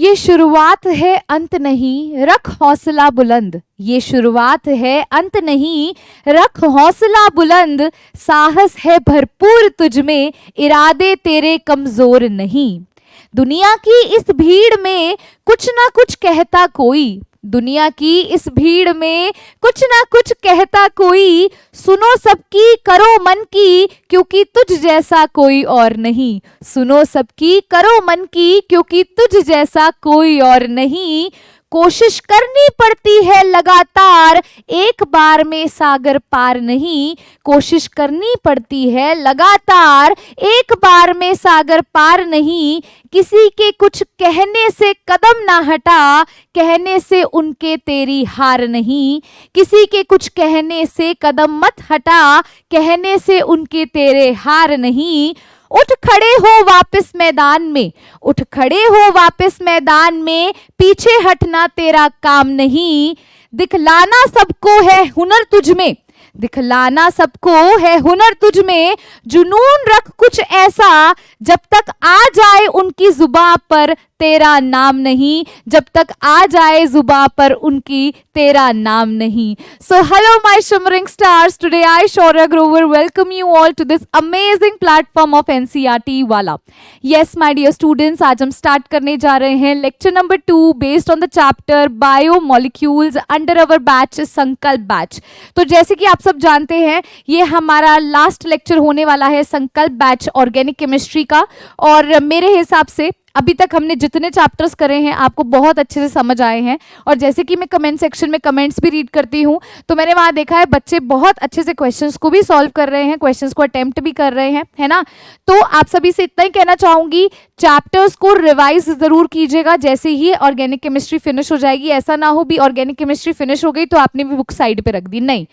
ये शुरुआत है अंत नहीं, रख हौसला बुलंद। ये शुरुआत है अंत नहीं, रख हौसला बुलंद। साहस है भरपूर तुझ में, इरादे तेरे कमजोर नहीं। दुनिया की इस भीड़ में कुछ ना कुछ कहता कोई, दुनिया की इस भीड़ में कुछ ना कुछ कहता कोई। सुनो सबकी करो मन की, क्योंकि तुझ जैसा कोई और नहीं। सुनो सबकी करो मन की, क्योंकि तुझ जैसा कोई और नहीं। कोशिश करनी पड़ती है लगातार, एक बार में सागर पार नहीं। कोशिश करनी पड़ती है लगातार, एक बार में सागर पार नहीं। किसी के कुछ कहने से कदम ना हटा, कहने से उनके तेरी हार नहीं। किसी के कुछ कहने से कदम मत हटा, कहने से उनके तेरे हार नहीं। उठ खड़े हो वापस मैदान में, उठ खड़े हो वापस मैदान में। पीछे हटना तेरा काम नहीं। दिखलाना सबको है हुनर तुझ में, दिखलाना सबको है हुनर तुझ में। जुनून रख कुछ ऐसा, जब तक आ जाए उनकी जुबां पर तेरा नाम नहीं। जब तक आ जाए जुबां पर उनकी तेरा नाम नहीं। So hello my shimmering stars, today I Shaurya Grover welcome you all to this amazing platform of NCERT वाला। Yes my dear students, आज हम स्टार्ट करने जा रहे हैं lecture number 2 based on the chapter biomolecules under our batch संकल्प batch. तो जैसे कि आप सब जानते हैं ये हमारा लास्ट लेक्चर होने वाला है संकल्प बैच ऑर्गेनिक केमिस्ट्री का। और मेरे हिसाब से अभी तक हमने जितने चैप्टर्स करे हैं आपको बहुत अच्छे से समझ आए हैं। और जैसे कि मैं कमेंट सेक्शन में कमेंट्स भी रीड करती हूं तो मैंने वहां देखा है बच्चे बहुत अच्छे से क्वेश्चंस को भी सॉल्व कर रहे हैं, क्वेश्चंस को अटेम्प्ट भी कर रहे हैं, है ना। तो आप सभी से इतना ही कहना चाहूंगी, चैप्टर्स को रिवाइज जरूर कीजिएगा जैसे ही ऑर्गेनिक केमिस्ट्री फिनिश हो जाएगी। ऐसा ना हो भी ऑर्गेनिक केमिस्ट्री फिनिश हो गई तो आपने भी बुक साइड पे रख दी, नहीं।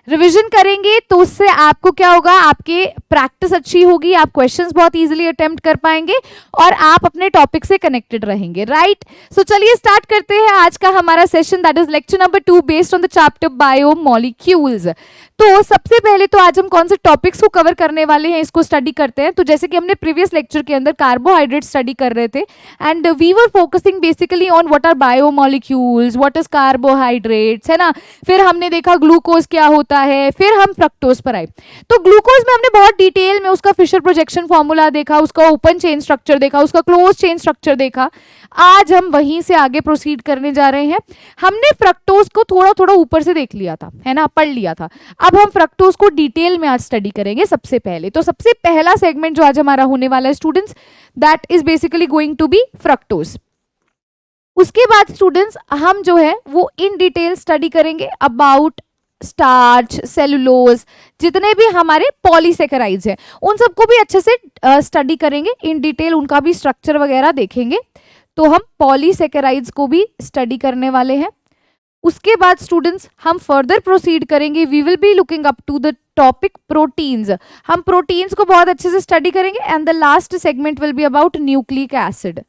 रिवीजन करेंगे तो उससे आपको क्या होगा, आपके प्रैक्टिस अच्छी होगी, आप क्वेश्चंस बहुत इजीली अटेम्प्ट कर पाएंगे और आप अपने टॉपिक से कनेक्टेड रहेंगे, राइट। सो चलिए स्टार्ट करते हैं आज का हमारा session, that is lecture number 2 based on the chapter biomolecules. तो सबसे पहले तो आज हम कौन से टॉपिक्स को कवर करने वाले हैं इसको स्टडी करते हैं। तो जैसे कि हमने प्रीवियस लेक्चर के अंदर कार्बोहाइड्रेट स्टडी कर रहे थे and we were focusing basically on what are biomolecules, what is carbohydrates, है ना। फिर हमने देखा ग्लूकोज क्या होता है, फिर हम फ्रक्टोज पर आए। तो ग्लूकोज में हमने बहुत डिटेल में उसका फिशर प्रोजेक्शन फॉर्मूला देखा, उसका ओपन चेन स्ट्रक्चर देखा, उसका क्लोज चेन स्ट्रक्चर देखा। आज हम वहीं से आगे प्रोसीड करने जा रहे हैं। हमने फ्रक्टोज को थोड़ा थोड़ा ऊपर से देख लिया था, है ना, पढ़ लिया था। अब हम फ्रक्टोज को डिटेल में आज स्टडी करेंगे सबसे पहले। तो सबसे पहला सेगमेंट जो आज हमारा होने वाला है students, that is basically going to be fructose. उसके बाद स्टूडेंट्स हम जो है वो इन डिटेल स्टडी करेंगे अबाउट स्टार्च, सेलुलोज, जितने भी हमारे पॉलीसेकेराइड्स हैं उन सबको भी अच्छे से स्टडी करेंगे इन डिटेल, उनका भी स्ट्रक्चर वगैरह देखेंगे। तो हम पॉलीसेकेराइड्स को भी स्टडी करने वाले हैं। उसके बाद स्टूडेंट्स हम फर्दर प्रोसीड करेंगे, we will be looking up to the topic proteins. हम प्रोटीन्स को बहुत अच्छे से स्टडी करेंगे and the last segment will be about nucleic acid.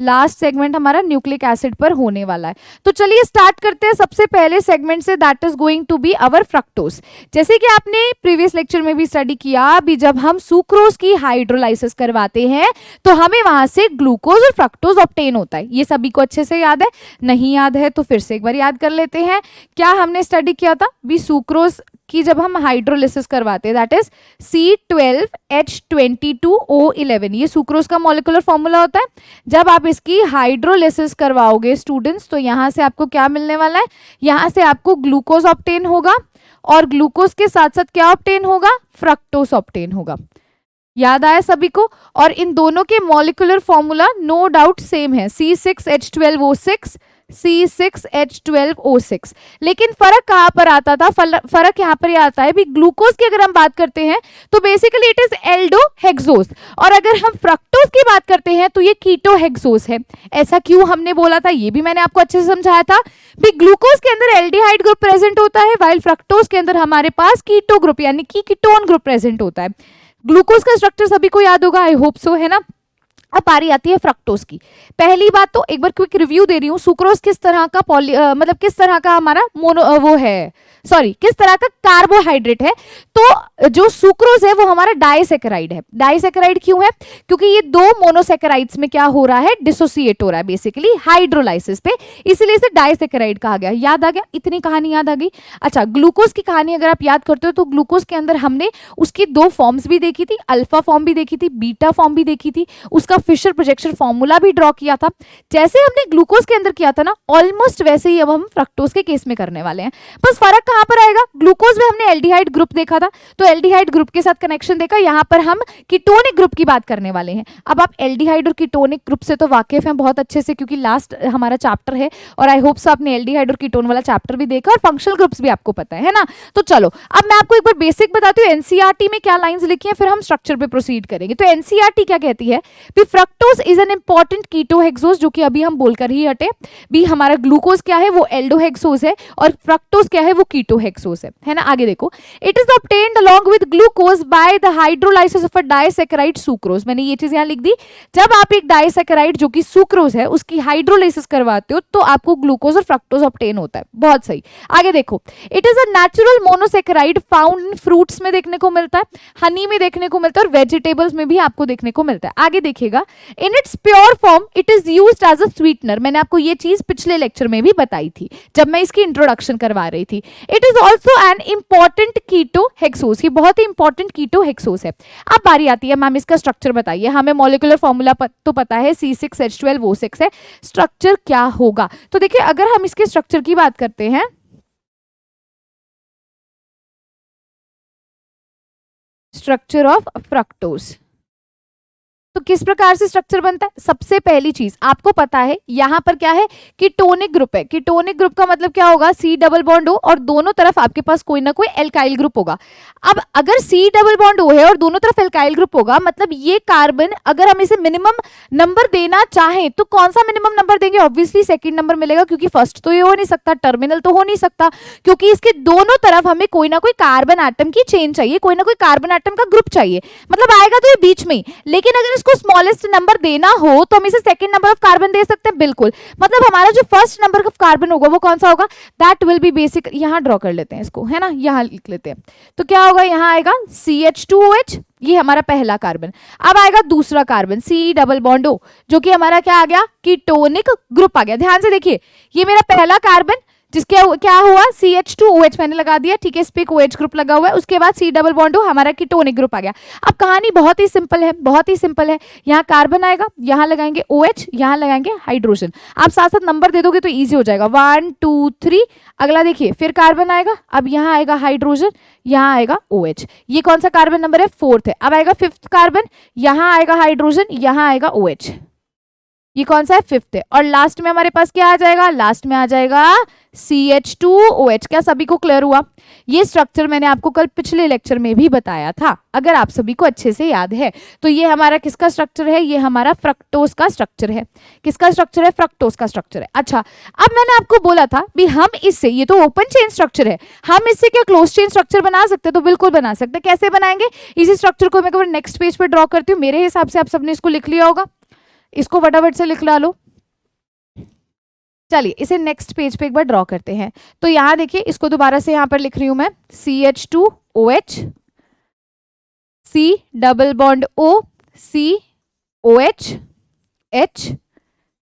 Last segment हमारा न्यूक्लिक एसिड पर होने वाला है। तो चलिए स्टार्ट करते हैं सबसे पहले सेगमेंट से, that is going to be our fructose. जैसे कि आपने प्रीवियस लेक्चर में भी स्टडी किया, अभी जब हम सुक्रोज की हाइड्रोलाइसिस करवाते हैं तो हमें वहां से ग्लूकोज और फ्रक्टोज ऑब्टेन होता है। ये सभी को अच्छे से याद है, नहीं याद है तो फिर से एक बार याद कर लेते हैं। क्या हमने स्टडी किया था भी, सुक्रोज कि जब हम हाइड्रोलिसिस करवाते हैं दैट इज C12H22O11, ये सुक्रोज का मॉलिक्यूलर फॉर्मूला होता है। जब आप इसकी हाइड्रोलिसिस करवाओगे स्टूडेंट्स तो यहां से आपको क्या मिलने वाला है, यहां से आपको ग्लूकोज ऑब्टेन होगा और ग्लूकोज के साथ साथ क्या ऑब्टेन होगा, फ्रक्टोज ऑब्टेन होगा। याद आया सभी को। और इन दोनों के molecular formula no doubt same है, C6H12O6 C6H12O6। लेकिन फर्क कहां पर आता था, फर्क यहां पर आता है भी ग्लूकोज की अगर हम बात करते हैं तो बेसिकली इट इज एल्डोहेक्सोज, और अगर हम फ्रक्टोज की बात करते हैं तो ये कीटोहेक्सोज है। ऐसा क्यों हमने बोला था ये भी मैंने आपको अच्छे से समझाया था भी, ग्लूकोज के अंदर एल्डिहाइड ग्रुप प्रेजेंट होता है वाइल फ्रक्टोज के अंदर हमारे पास कीटो ग्रुप यानी कि कीटोन ग्रुप प्रेजेंट होता है। ग्लूकोज का स्ट्रक्चर सभी को याद होगा, आई होप सो, है ना। अब बारी आती है फ्रक्टोज की। पहली बात तो एक बार क्विक रिव्यू दे रही हूँ, सुक्रोज किस तरह का मतलब किस तरह का हमारा वो है, सॉरी किस तरह का कार्बोहाइड्रेट है। तो जो सुक्रोज है वो हमारा डाइसेकेराइड है। डाइसेकेराइड क्यों है? क्योंकि ये दो मोनोसेकेराइड्स में क्या हो रहा है, डिसोसिएट हो रहा है बेसिकली हाइड्रोलाइसिस पे, इसलिए इसे डाइसेकेराइड कहा गया। याद आ गया, इतनी कहानी याद आ गई। अच्छा, ग्लूकोज की कहानी अगर आप याद करते हो तो ग्लूकोज के अंदर हमने उसकी दो फॉर्म्स भी देखी थी, अल्फा फॉर्म भी देखी थी, बीटा फॉर्म भी देखी थी, उसका फिशर प्रोजेक्शन फॉर्मूला भी ड्रॉ किया था। जैसे हमने ग्लूकोज के अंदर किया था ना, ऑलमोस्ट वैसे ही अब हम फ्रक्टोज के केस में करने वाले हैं। बस फर्क कहां पर आएगा, ग्लूकोज में हमने एल्डिहाइड ग्रुप देखा था, तो एल्डिहाइड ग्रुप के साथ कनेक्शन देखा, यहां पर हम कीटोनिक ग्रुप की बात करने वाले हैं। अब आप एल्डिहाइड और कीटोनिक ग्रुप से तो वाकिफ हैं बहुत अच्छे से, क्योंकि लास्ट हमारा चैप्टर है और आई होप सो आपने एल्डिहाइड और कीटोन वाला चैप्टर भी देखा और फंक्शनल ग्रुप्स भी आपको पता है ना। तो चलो अब मैं आपको एक बार बेसिक बताती हूँ, एनसीईआरटी में क्या लाइंस लिखी है, फिर हम स्ट्रक्चर पे प्रोसीड करेंगे। तो एनसीईआरटी क्या कहती है भी, फ्रक्टोज इज एन इंपॉर्टेंट कीटोहेक्सोज, जो कि अभी हम बोलकर ही हटे भी, हमारा ग्लूकोज क्या है वो एल्डोहेक्सोज है और फ्रक्टोज क्या है वो कीटोहेक्सोज है ना। आगे देखो, it is obtained along with glucose by the hydrolysis of a disaccharide sucrose. मैंने ये चीज यहां लिख दी, जब आप एक डाइसेकेराइड जो कि सुक्रोज है उसकी हाइड्रोलाइसिस करवाते हो तो आपको ग्लूकोज और फ्रक्टोज ऑब्टेन होता है। बहुत सही। आगे देखो, it is a natural monosaccharide found in fruits में देखने को मिलता है, हनी में देखने को मिलता है और वेजिटेबल्स में भी आपको देखने को मिलता है। आगे देखिएगा, in its pure form it is used as a sweetener. मैंने आपको ये चीज पिछले लेक्चर में भी बताई थी जब मैं इसकी इंट्रोडक्शन करवा रही थी। It is also an important ketohexose, ये बहुत ही इंपॉर्टेंट कीटोहेक्सोज है। अब बारी आती है, मैम इसका स्ट्रक्चर बताइए। हमें मॉलिक्यूलर फॉर्मूला तो पता है, C6H12O6 है, स्ट्रक्चर क्या होगा? तो देखिए अगर हम इसके स्ट्रक्चर की बात करते हैं, स्ट्रक्चर ऑफ फ्रक्टोज, तो किस प्रकार से स्ट्रक्चर बनता है? सबसे पहली चीज आपको पता है यहां पर क्या है, कीटोनिक ग्रुप है। कीटोनिक ग्रुप का मतलब क्या होगा, C डबल बॉन्ड O और दोनों तरफ आपके पास कोई ना कोई एल्काइल ग्रुप होगा। अब अगर C डबल बॉन्ड O है और दोनों तरफ एल्काइल ग्रुप होगा, मतलब ये कार्बन अगर हम इसे मिनिमम नंबर देना चाहें तो कौन सा मिनिमम नंबर देंगे? ऑब्वियसली सेकंड नंबर मिलेगा, क्योंकि फर्स्ट तो ये हो नहीं सकता, टर्मिनल तो हो नहीं सकता, क्योंकि इसके दोनों तरफ हमें कोई ना कोई कार्बन एटम की चेन चाहिए, कोई ना कोई कार्बन एटम का ग्रुप चाहिए, मतलब आएगा तो ये बीच में ही। लेकिन अगर इसको स्मॉलेस्ट नंबर देना हो तो हम इसे सेकंड नंबर ऑफ कार्बन दे सकते हैं, बिल्कुल। मतलब हमारा जो फर्स्ट नंबर ऑफ कार्बन होगा वो कौन सा होगा, दैट विल बी बेसिक। यहां ड्रॉ कर लेते हैं इसको, है ना, यहां लिख लेते हैं। तो क्या होगा, यहां आएगा CH2OH, ये हमारा पहला कार्बन। अब आएगा दूसरा carbon C double bond O, जो कि हमारा क्या आ गया, कीटोनिक ग्रुप आ गया। ध्यान से देखिए, ये मेरा पहला कार्बन जिसके क्या हुआ, CH2OH मैंने लगा दिया, ठीक है, इस पे एक OH ग्रुप लगा हुआ है, उसके बाद C डबल बॉन्ड O हमारा कीटोनिक ग्रुप आ गया। अब कहानी बहुत ही सिंपल है, बहुत ही सिंपल है। यहाँ कार्बन आएगा, यहाँ लगाएंगे OH, यहाँ लगाएंगे हाइड्रोजन। आप साथ साथ नंबर दे दोगे तो इजी हो जाएगा, 1 2 3। अगला देखिए, फिर कार्बन आएगा, अब यहाँ आएगा हाइड्रोजन, यहाँ आएगा OH। ये कौन सा कार्बन नंबर है, 4th है। अब आएगा 5th कार्बन, यहाँ आएगा हाइड्रोजन, यहाँ आएगा OH, ये कौन सा है, 5th है। और लास्ट में हमारे पास क्या आ जाएगा, लास्ट में आ जाएगा CH2OH। क्या सभी को क्लियर हुआ? ये स्ट्रक्चर मैंने आपको कल पिछले लेक्चर में भी बताया था, अगर आप सभी को अच्छे से याद है। तो ये हमारा किसका स्ट्रक्चर है, ये हमारा फ्रक्टोज का स्ट्रक्चर है। किसका स्ट्रक्चर है, फ्रक्टोज का स्ट्रक्चर है। अच्छा, अब मैंने आपको बोला था भी हम इससे, ये तो ओपन चेन स्ट्रक्चर है, हम इससे क्या क्लोज चेन स्ट्रक्चर बना सकते हैं? तो बिल्कुल बना सकते हैं। कैसे बनाएंगे? इसी स्ट्रक्चर को मैं नेक्स्ट पेज पे ड्रॉ करती हूँ। मेरे हिसाब से आप सबने इसको लिख लिया होगा, इसको फटाफट से लिख ला लो। चलिए इसे नेक्स्ट पेज पे एक बार ड्रॉ करते हैं। तो यहां देखिए, इसको दोबारा से यहां पर लिख रही हूं मैं, CH2OH, C double bond O, COH, H,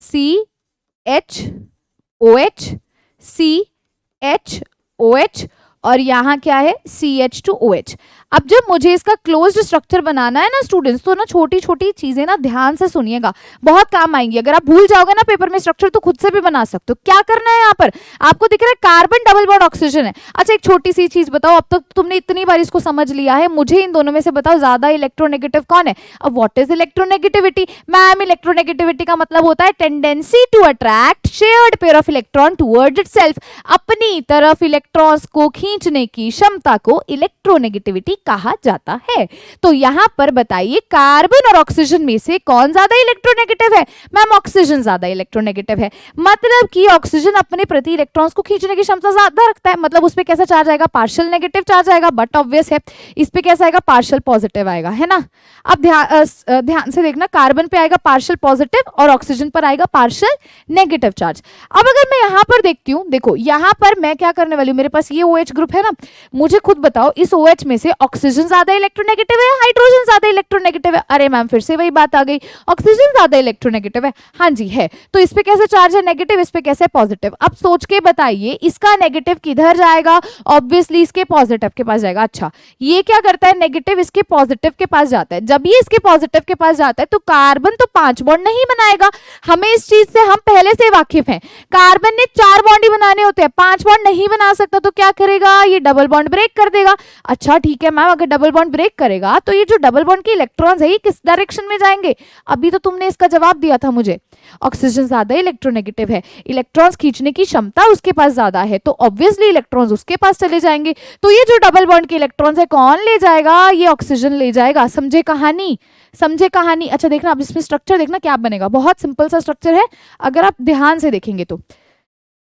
CHOH, CHOH और यहाँ क्या है, CH2OH। अब जब मुझे इसका क्लोज्ड स्ट्रक्चर बनाना है ना स्टूडेंट्स, तो ना छोटी छोटी चीजें ना ध्यान से सुनिएगा, बहुत काम आएंगी। अगर आप भूल जाओगे ना पेपर में स्ट्रक्चर, तो खुद से भी बना सकते हो। क्या करना है, यहाँ पर आपको दिख रहा है कार्बन डबल बॉन्ड ऑक्सीजन है। अच्छा, एक छोटी सी चीज बताओ, अब तक तुमने इतनी बार इसको समझ लिया है, मुझे इन दोनों में से बताओ ज्यादा इलेक्ट्रोनेगेटिव कौन है? अब what is electronegativity? Ma'am, electronegativity का मतलब होता है tendency to attract shared pair of electron towards itself. अपनी तरफ इलेक्ट्रॉन्स को खींचने की क्षमता को इलेक्ट्रोनेगेटिविटी भी कहा जाता है। तो यहाँ पर बताइए कार्बन और ऑक्सीजन में से कौन ज्यादा इलेक्ट्रोनेगेटिव है? मैम ऑक्सीजन ज्यादा इलेक्ट्रोनेगेटिव है, मतलब कि ऑक्सीजन अपने प्रति इलेक्ट्रॉन्स को खींचने की क्षमता ज्यादा रखता है, मतलब उस पे कैसा चार्ज आएगा? पार्शियल नेगेटिव चार्ज आएगा, बट ऑब्वियस है इस पे कैसा आएगा? पार्शियल पॉजिटिव आएगा, है ना। अब ध्यान से देखना, कार्बन पे आएगा पार्शियल पॉजिटिव और ऑक्सीजन पर आएगा पार्शियल नेगेटिव चार्ज। अब अगर मैं यहाँ पर देखती हूँ, देखो यहाँ पर मैं क्या करने वाली हूँ, मेरे पास ये OH ग्रुप है ना, मुझे खुद बताओ इस OH में से ऑक्सीजन ज्यादा इलेक्ट्रोनेगेटिव है, हाइड्रोजन ज्यादा इलेक्ट्रोनेगेटिव है? अरे मैम फिर से वही बात आ गई, ऑक्सीजन ज्यादा इलेक्ट्रोनेगेटिव है। हाँ जी है, तो इस पे कैसे चार्ज है? नेगेटिव, इस पे कैसे पॉजिटिव। अब सोच के बताइए इसका नेगेटिव किधर जाएगा? ऑब्वियसली इसके पॉजिटिव के पास जाएगा। अच्छा ये क्या करता है? नेगेटिव इसके पॉजिटिव के पास जाता है, जब ये इसके पॉजिटिव के पास जाता है तो कार्बन तो 5 बॉन्ड नहीं बनाएगा, हमें इस चीज से हम पहले से वाकिफ हैं। कार्बन ने 4 बॉन्ड ही बनाने होते हैं, 5 बॉन्ड नहीं बना सकता, तो क्या करेगा? ये डबल बॉन्ड ब्रेक कर देगा। अच्छा ठीक है मैम, अगर डबल बॉन्ड ब्रेक करेगा तो ये जो डबल बॉन्ड के इलेक्ट्रॉन्स है ये किस डायरेक्शन में जाएंगे? अभी तो तुमने इसका जवाब दिया था मुझे, ऑक्सीजन ज्यादा इलेक्ट्रोनेगेटिव है, इलेक्ट्रॉन्स खींचने की क्षमता उसके पास ज्यादा है, तो ऑब्वियसली इलेक्ट्रॉन्स उसके पास चले जाएंगे। तो ये जो डबल बॉन्ड के इलेक्ट्रॉन्स है कौन ले जाएगा? ये ऑक्सीजन ले जाएगा। समझे कहानी? समझे कहानी? अच्छा देखना अब इसमें स्ट्रक्चर देखना क्या बनेगा, बहुत सिंपल सा स्ट्रक्चर है अगर आप ध्यान से देखेंगे तो।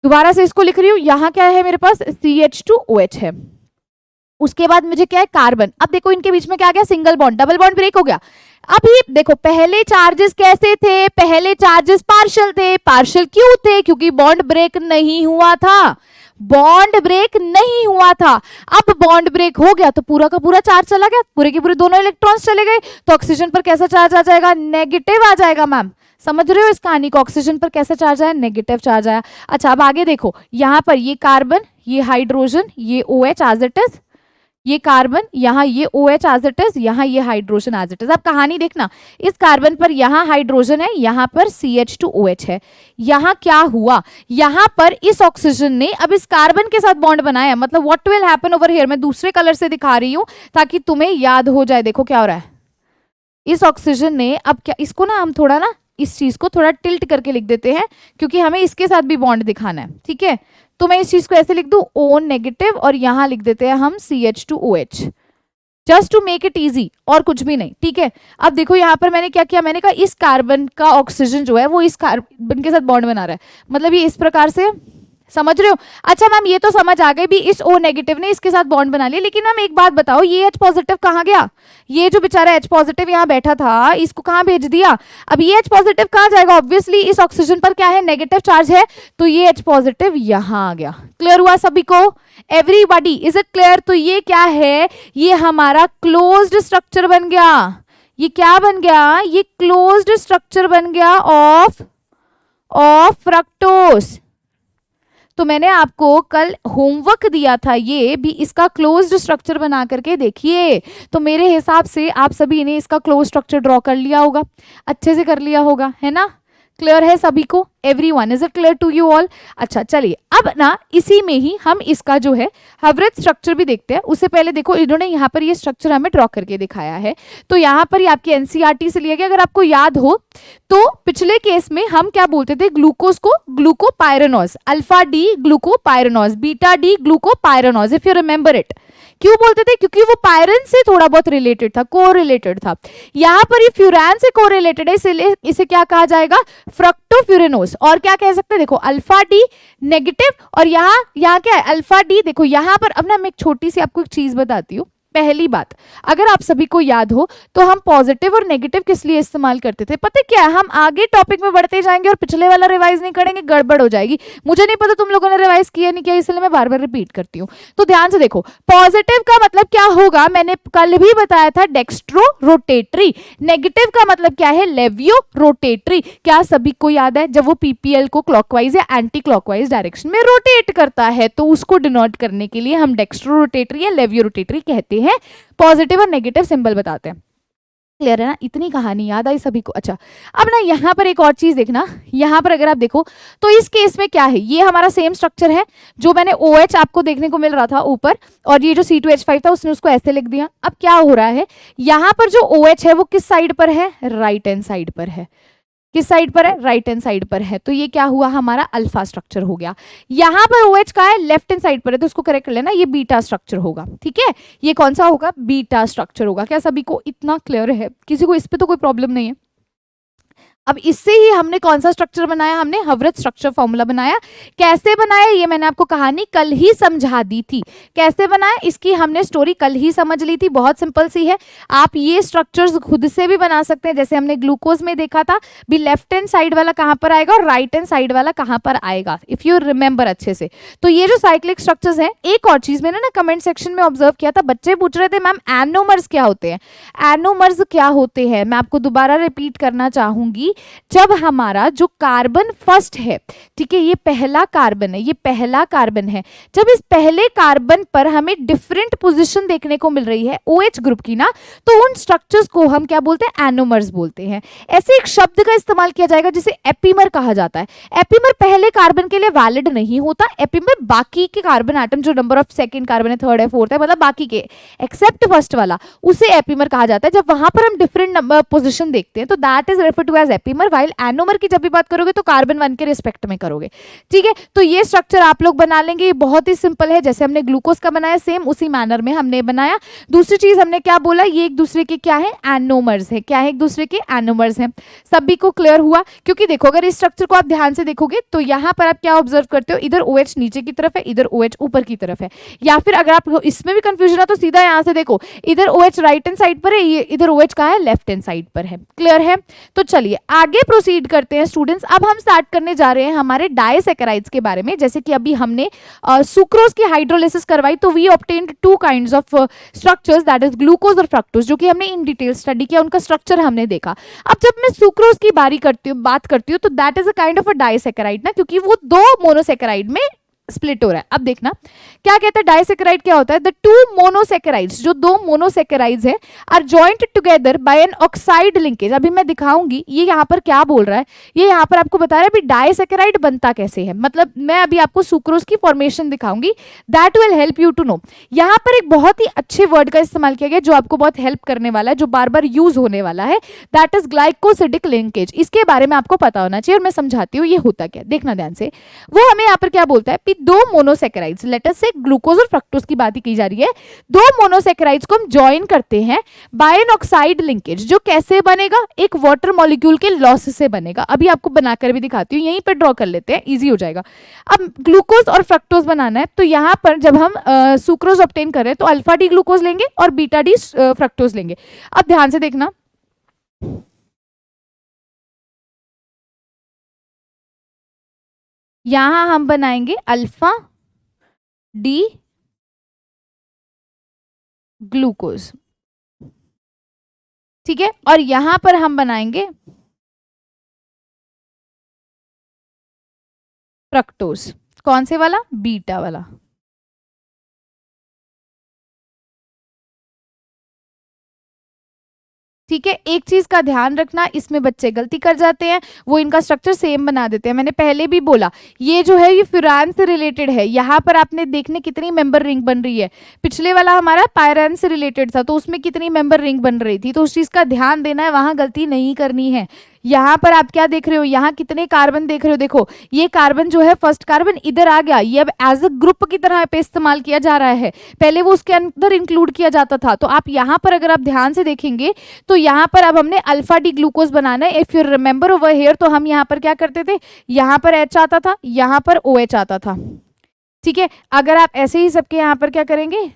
दोबारा से इसको लिख रही हूँ, यहाँ क्या है मेरे पास? CH2OH है, उसके बाद मुझे क्या है? कार्बन। अब देखो इनके बीच में क्या गया? Single bond, double bond break हो गया। अब ये देखो पहले चार्जेस कैसे थे? पहले चार्जेस पार्शियल थे। पार्शियल क्यों थे? क्योंकि बॉन्ड ब्रेक नहीं हुआ था, बॉन्ड ब्रेक नहीं हुआ था। अब बॉन्ड ब्रेक हो गया तो पूरा का पूरा चार्ज चला गया, पूरे के पूरे दोनों इलेक्ट्रॉन्स चले गए, तो ऑक्सीजन पर कैसा चार्ज आ जाएगा? नेगेटिव आ जाएगा। मैम समझ रहे हो इस कहानी को? ऑक्सीजन पर कैसा चार्ज आया? नेगेटिव चार्ज आया। अच्छा अब आगे देखो, यहाँ पर ये कार्बन, ये हाइड्रोजन, ये OH एज इट इज, ये कार्बन, यहाँ ये OH एज इट इज, यहाँ ये हाइड्रोजन एज इट इज। अब कहानी देखना, इस कार्बन पर यहाँ हाइड्रोजन है, यहाँ पर CH2OH है। यहाँ क्या हुआ? यहाँ पर इस ऑक्सीजन ने अब इस कार्बन के साथ बॉन्ड बनाया, मतलब what will happen over here, मैं दूसरे कलर से दिखा रही हूँ ताकि तुम्हें याद हो जाए। देखो क्या हो रहा है, इस ऑक्सीजन ने अब क्या, इसको ना हम थोड़ा ना इस चीज को थोड़ा टिल्ट करके लिख देते हैं क्योंकि हमें इसके साथ भी बॉन्ड दिखाना है, ठीक है। तो मैं इस चीज को ऐसे लिख दूं O नेगेटिव और यहां लिख देते हैं हम CH2OH, just to make it easy, और कुछ भी नहीं, ठीक है। अब देखो यहाँ पर मैंने क्या किया, मैंने कहा इस कार्बन का ऑक्सीजन जो है वो इस कार्बन के साथ बॉन्ड बना रहा है, मतलब ये इस प्रकार से, समझ रहे हो? अच्छा मैम ये तो समझ आ गई भी, इस O नेगेटिव ने इसके साथ बॉन्ड बना लिया, लेकिन मैम एक बात बताओ ये H पॉजिटिव कहाँ गया? ये जो बेचारा H पॉजिटिव यहाँ बैठा था इसको कहाँ भेज दिया? अब ये H पॉजिटिव कहाँ जाएगा? ऑब्वियसली इस ऑक्सीजन पर क्या है? नेगेटिव चार्ज है, तो ये H पॉजिटिव यहाँ आ गया। क्लियर हुआ सभी को? Everybody is it clear? तो ये क्या है? ये हमारा क्लोज्ड स्ट्रक्चर बन गया। ये क्या बन गया? ये क्लोज्ड स्ट्रक्चर बन गया ऑफ फ्रक्टोज। तो मैंने आपको कल होमवर्क दिया था, ये भी इसका क्लोज्ड स्ट्रक्चर बना करके देखिए। तो मेरे हिसाब से आप सभी ने इसका क्लोज स्ट्रक्चर ड्रॉ कर लिया होगा, अच्छे से कर लिया होगा, है ना? क्लियर है सभी को? Everyone, is it clear to you all? अच्छा चलिए अब ना इसी में ही हम इसका जो है हवरेज स्ट्रक्चर भी देखते हैं। उससे पहले देखो इन्होंने यहाँ पर ये स्ट्रक्चर हमें ड्रॉ करके दिखाया है, तो यहाँ पर ये आपकी एनसीईआरटी से लिया गया। अगर आपको याद हो तो पिछले केस में हम क्या बोलते थे? ग्लूकोज को glucopyranose, alpha D glucopyranose, beta D glucopyranose, if you remember it. क्यों बोलते थे? क्योंकि वो पायरन से थोड़ा बहुत रिलेटेड था, कोरिलेटेड था। यहाँ पर ये फ्यूरान से कोरिलेटेड है, इसलिए इसे क्या कहा जाएगा? फ्रक्टोफ्यूरेनोज। और क्या कह सकते हैं? देखो अल्फा डी नेगेटिव, और यहाँ क्या है? Alpha D. देखो यहाँ पर अब ना मैं एक छोटी सी आपको एक चीज बताती हूँ। पहली बात, अगर आप सभी को याद हो तो हम पॉजिटिव और नेगेटिव किस लिए इस्तेमाल करते थे? पता है क्या? हम आगे टॉपिक में बढ़ते जाएंगे और पिछले वाला रिवाइज नहीं करेंगे, गड़बड़ हो जाएगी। मुझे नहीं पता तुम लोगों ने रिवाइज किया नहीं किया, इसलिए मैं बार बार रिपीट करती हूँ। तो ध्यान से देखो, पॉजिटिव का मतलब क्या होगा? मैंने कल भी बताया था, डेक्स्ट्रो रोटेटरी। नेगेटिव का मतलब क्या है? लेवियो रोटेटरी। क्या सभी को याद है? जब वो पीपीएल को क्लॉकवाइज या एंटी क्लॉकवाइज डायरेक्शन में रोटेट करता है तो उसको डिनोट करने के लिए हम डेक्स्ट्रो रोटेटरी या लेवियो रोटेटरी कहते हैं। पॉजिटिव और नेगेटिव सिंबल बताते हैं। क्लियर है ना? इतनी कहानी याद आई सभी को? अच्छा अब ना यहाँ पर एक और चीज देखना, यहाँ पर अगर आप देखो तो इस केस में क्या है? ये हमारा सेम स्ट्रक्चर है जो मैंने OH आपको देखने को मिल रहा था ऊपर, और ये जो C2H5 था उसने उसको ऐसे लिख दिया। अब क्या हो रहा है? यहाँ पर जो OH है वो किस साइड पर है? राइट हैंड साइड पर है। किस साइड पर है, राइट हैंड साइड पर है, तो ये क्या हुआ, हमारा अल्फा स्ट्रक्चर हो गया। यहाँ पर OH का है, लेफ्ट हैंड साइड पर है, तो उसको करेक्ट कर लेना, ये बीटा स्ट्रक्चर होगा। ठीक है, ये कौन सा होगा, बीटा स्ट्रक्चर होगा। क्या सभी को इतना क्लियर है, किसी को इस पे तो कोई प्रॉब्लम नहीं है। अब इससे ही हमने कौन सा स्ट्रक्चर बनाया, हमने हवरत स्ट्रक्चर फॉर्मूला बनाया। कैसे बनाया ये मैंने आपको कहानी कल ही समझा दी थी। कैसे बनाया इसकी हमने स्टोरी कल ही समझ ली थी, बहुत सिंपल सी है। आप ये स्ट्रक्चर्स खुद से भी बना सकते हैं, जैसे हमने ग्लूकोज में देखा था भी लेफ्ट हैंड साइड वाला कहाँ पर आएगा और राइट हैंड साइड वाला कहाँ पर आएगा, इफ यू रिमेंबर अच्छे से। तो ये जो साइक्लिक स्ट्रक्चर्स हैं, एक और चीज मैंने ना कमेंट सेक्शन में ऑब्जर्व किया था, बच्चे पूछ रहे थे मैम एनोमर्स क्या होते हैं। एनोमर्स क्या होते हैं मैं आपको दोबारा रिपीट करना चाहूंगी। जब हमारा जो कार्बन फर्स्ट है, ठीक है, ये पहला कार्बन है, ये पहला कार्बन है, जब इस पहले कार्बन पर हमें डिफरेंट पोजीशन देखने को मिल रही है OH ग्रुप की ना, तो उन स्ट्रक्चर्स को हम क्या बोलते हैं, एनोमर्स बोलते हैं। ऐसे एक शब्द का इस्तेमाल किया जाएगा जिसे एपीमर कहा जाता है। एपीमर पहले कार्बन के लिए वैलिड नहीं होता, एपीमर बाकी के कार्बन एटम जो नंबर ऑफ सेकंड कार्बन है, थर्ड है, फोर्थ है, मतलब बाकी के एक्सेप्ट फर्स्ट वाला, उसे एपीमर कहा जाता है। जब वहां पर हम डिफरेंट नंबर पोजीशन देखते हैं तो that is refer to as epimer. While anomer की जब भी बात करोगे तो कार्बन 1 के रिस्पेक्ट में करोगे। ठीक है, तो ये स्ट्रक्चर आप लोग बना लेंगे, ये बहुत ही सिंपल है, जैसे हमने ग्लूकोज का बनाया सेम उसी मैनर में हमने बनाया। दूसरी चीज हमने क्या बोला, ये एक दूसरे के क्या है, एनोमर्स है। क्या है, एक दूसरे के एनोमर्स हैं। सभी को क्लियर हुआ, क्योंकि देखो अगर इस स्ट्रक्चर को आप ध्यान से देखोगे तो यहाँ पर आप क्या ऑब्जर्व करते हो, इधर OH नीचे की तरफ है, इधर OH ऊपर की तरफ है। या फिर अगर आप इसमें भी कंफ्यूजन है तो सीधा यहाँ से देखो, इधर OH राइट हैंड साइड पर है, ये इधर OH कहाँ है, लेफ्ट हैंड साइड पर है। क्लियर है, तो चलिए आगे प्रोसीड करते हैं स्टूडेंट्स। अब हम स्टार्ट करने जा रहे हैं हमारे डाइसैकेराइड्स के बारे में। जैसे कि अभी हमने सुक्रोज की हाइड्रोलिसिस करवाई, तो we obtained 2 kinds of structures, that is glucose और फ्रक्टोज, जो कि हमने इन डिटेल स्टडी किया, उनका स्ट्रक्चर हमने देखा। अब जब मैं सुक्रोज की बात करती हूँ तो that is a kind of a disaccharide ना, क्योंकि वो 2 मोनोसैकेराइड में स्प्लिट हो रहा है। अब देखना क्या कहता है, डाइसैकेराइड क्या होता है, द 2 मोनोसैकेराइड्स, जो 2 मोनोसैकेराइड्स हैं, are joint together by an oxide linkage. अभी मैं दिखाऊंगी ये यहाँ पर क्या बोल रहा है, ये यहाँ पर आपको बता रहा है भी डाइसैकेराइड बनता कैसे है। मतलब मैं अभी आपको सुक्रोज की फॉर्मेशन दिखाऊंगी, that will help you to know. यहाँ पर एक बहुत ही अच्छे वर्ड का इस्तेमाल किया गया जो आपको बहुत हेल्प करने वाला है, जो बार बार यूज होने वाला है, दैट इज ग्लाइकोसिडिक लिंकेज। इसके बारे में आपको पता होना चाहिए और मैं समझाती हूँ ये होता क्या, देखना ध्यान से। वो हमें यहाँ पर क्या बोलता है, 2 मोनोसैकेराइड्स, लेट अस से ग्लूकोज और फ्रक्टोज की बात की जा रही है, 2 मोनोसैकेराइड्स को हम ज्वाइन करते हैं बाय एन ऑक्साइड लिंकेज। जो कैसे बनेगा, एक वाटर मॉलिक्यूल के लॉस से बनेगा। अभी आपको बनाकर भी दिखाती हूँ, यहीं पर ड्रॉ कर लेते हैं, इजी हो जाएगा। अब ग्लूकोज और फ्रक्टोज बनाना है, तो यहाँ पर जब हम सुक्रोज ऑब्टेन कर रहे हैं तो अल्फा डी ग्लूकोज लेंगे और बीटा डी फ्रक्टोज लेंगे। अब ध्यान से देखना, यहां हम बनाएंगे अल्फा डी ग्लूकोज, ठीक है, और यहां पर हम बनाएंगे फ्रक्टोज। कौन से वाला, बीटा वाला। ठीक है, एक चीज का ध्यान रखना, इसमें बच्चे गलती कर जाते हैं, वो इनका स्ट्रक्चर सेम बना देते हैं। मैंने पहले भी बोला ये जो है ये फ्यूरान से रिलेटेड है। यहाँ पर आपने देखने कितनी मेंबर रिंग बन रही है, पिछले वाला हमारा पायरान से रिलेटेड था तो उसमें कितनी मेंबर रिंग बन रही थी, तो उस चीज का ध्यान देना है, वहां गलती नहीं करनी है। यहाँ पर आप क्या देख रहे हो, यहाँ कितने कार्बन देख रहे हो, देखो ये कार्बन जो है फर्स्ट कार्बन इधर आ गया, ये अब एज अ ग्रुप की तरह पे इस्तेमाल किया जा रहा है, पहले वो उसके अंदर इंक्लूड किया जाता था। तो आप यहाँ पर अगर आप ध्यान से देखेंगे तो यहाँ पर अब हमने अल्फा डी ग्लूकोज बनाना है। If you remember over here, तो हम यहाँ पर क्या करते थे, यहाँ पर H आता था, यहाँ पर OH आता था। ठीक है, अगर आप ऐसे ही सबके यहाँ पर क्या करेंगे,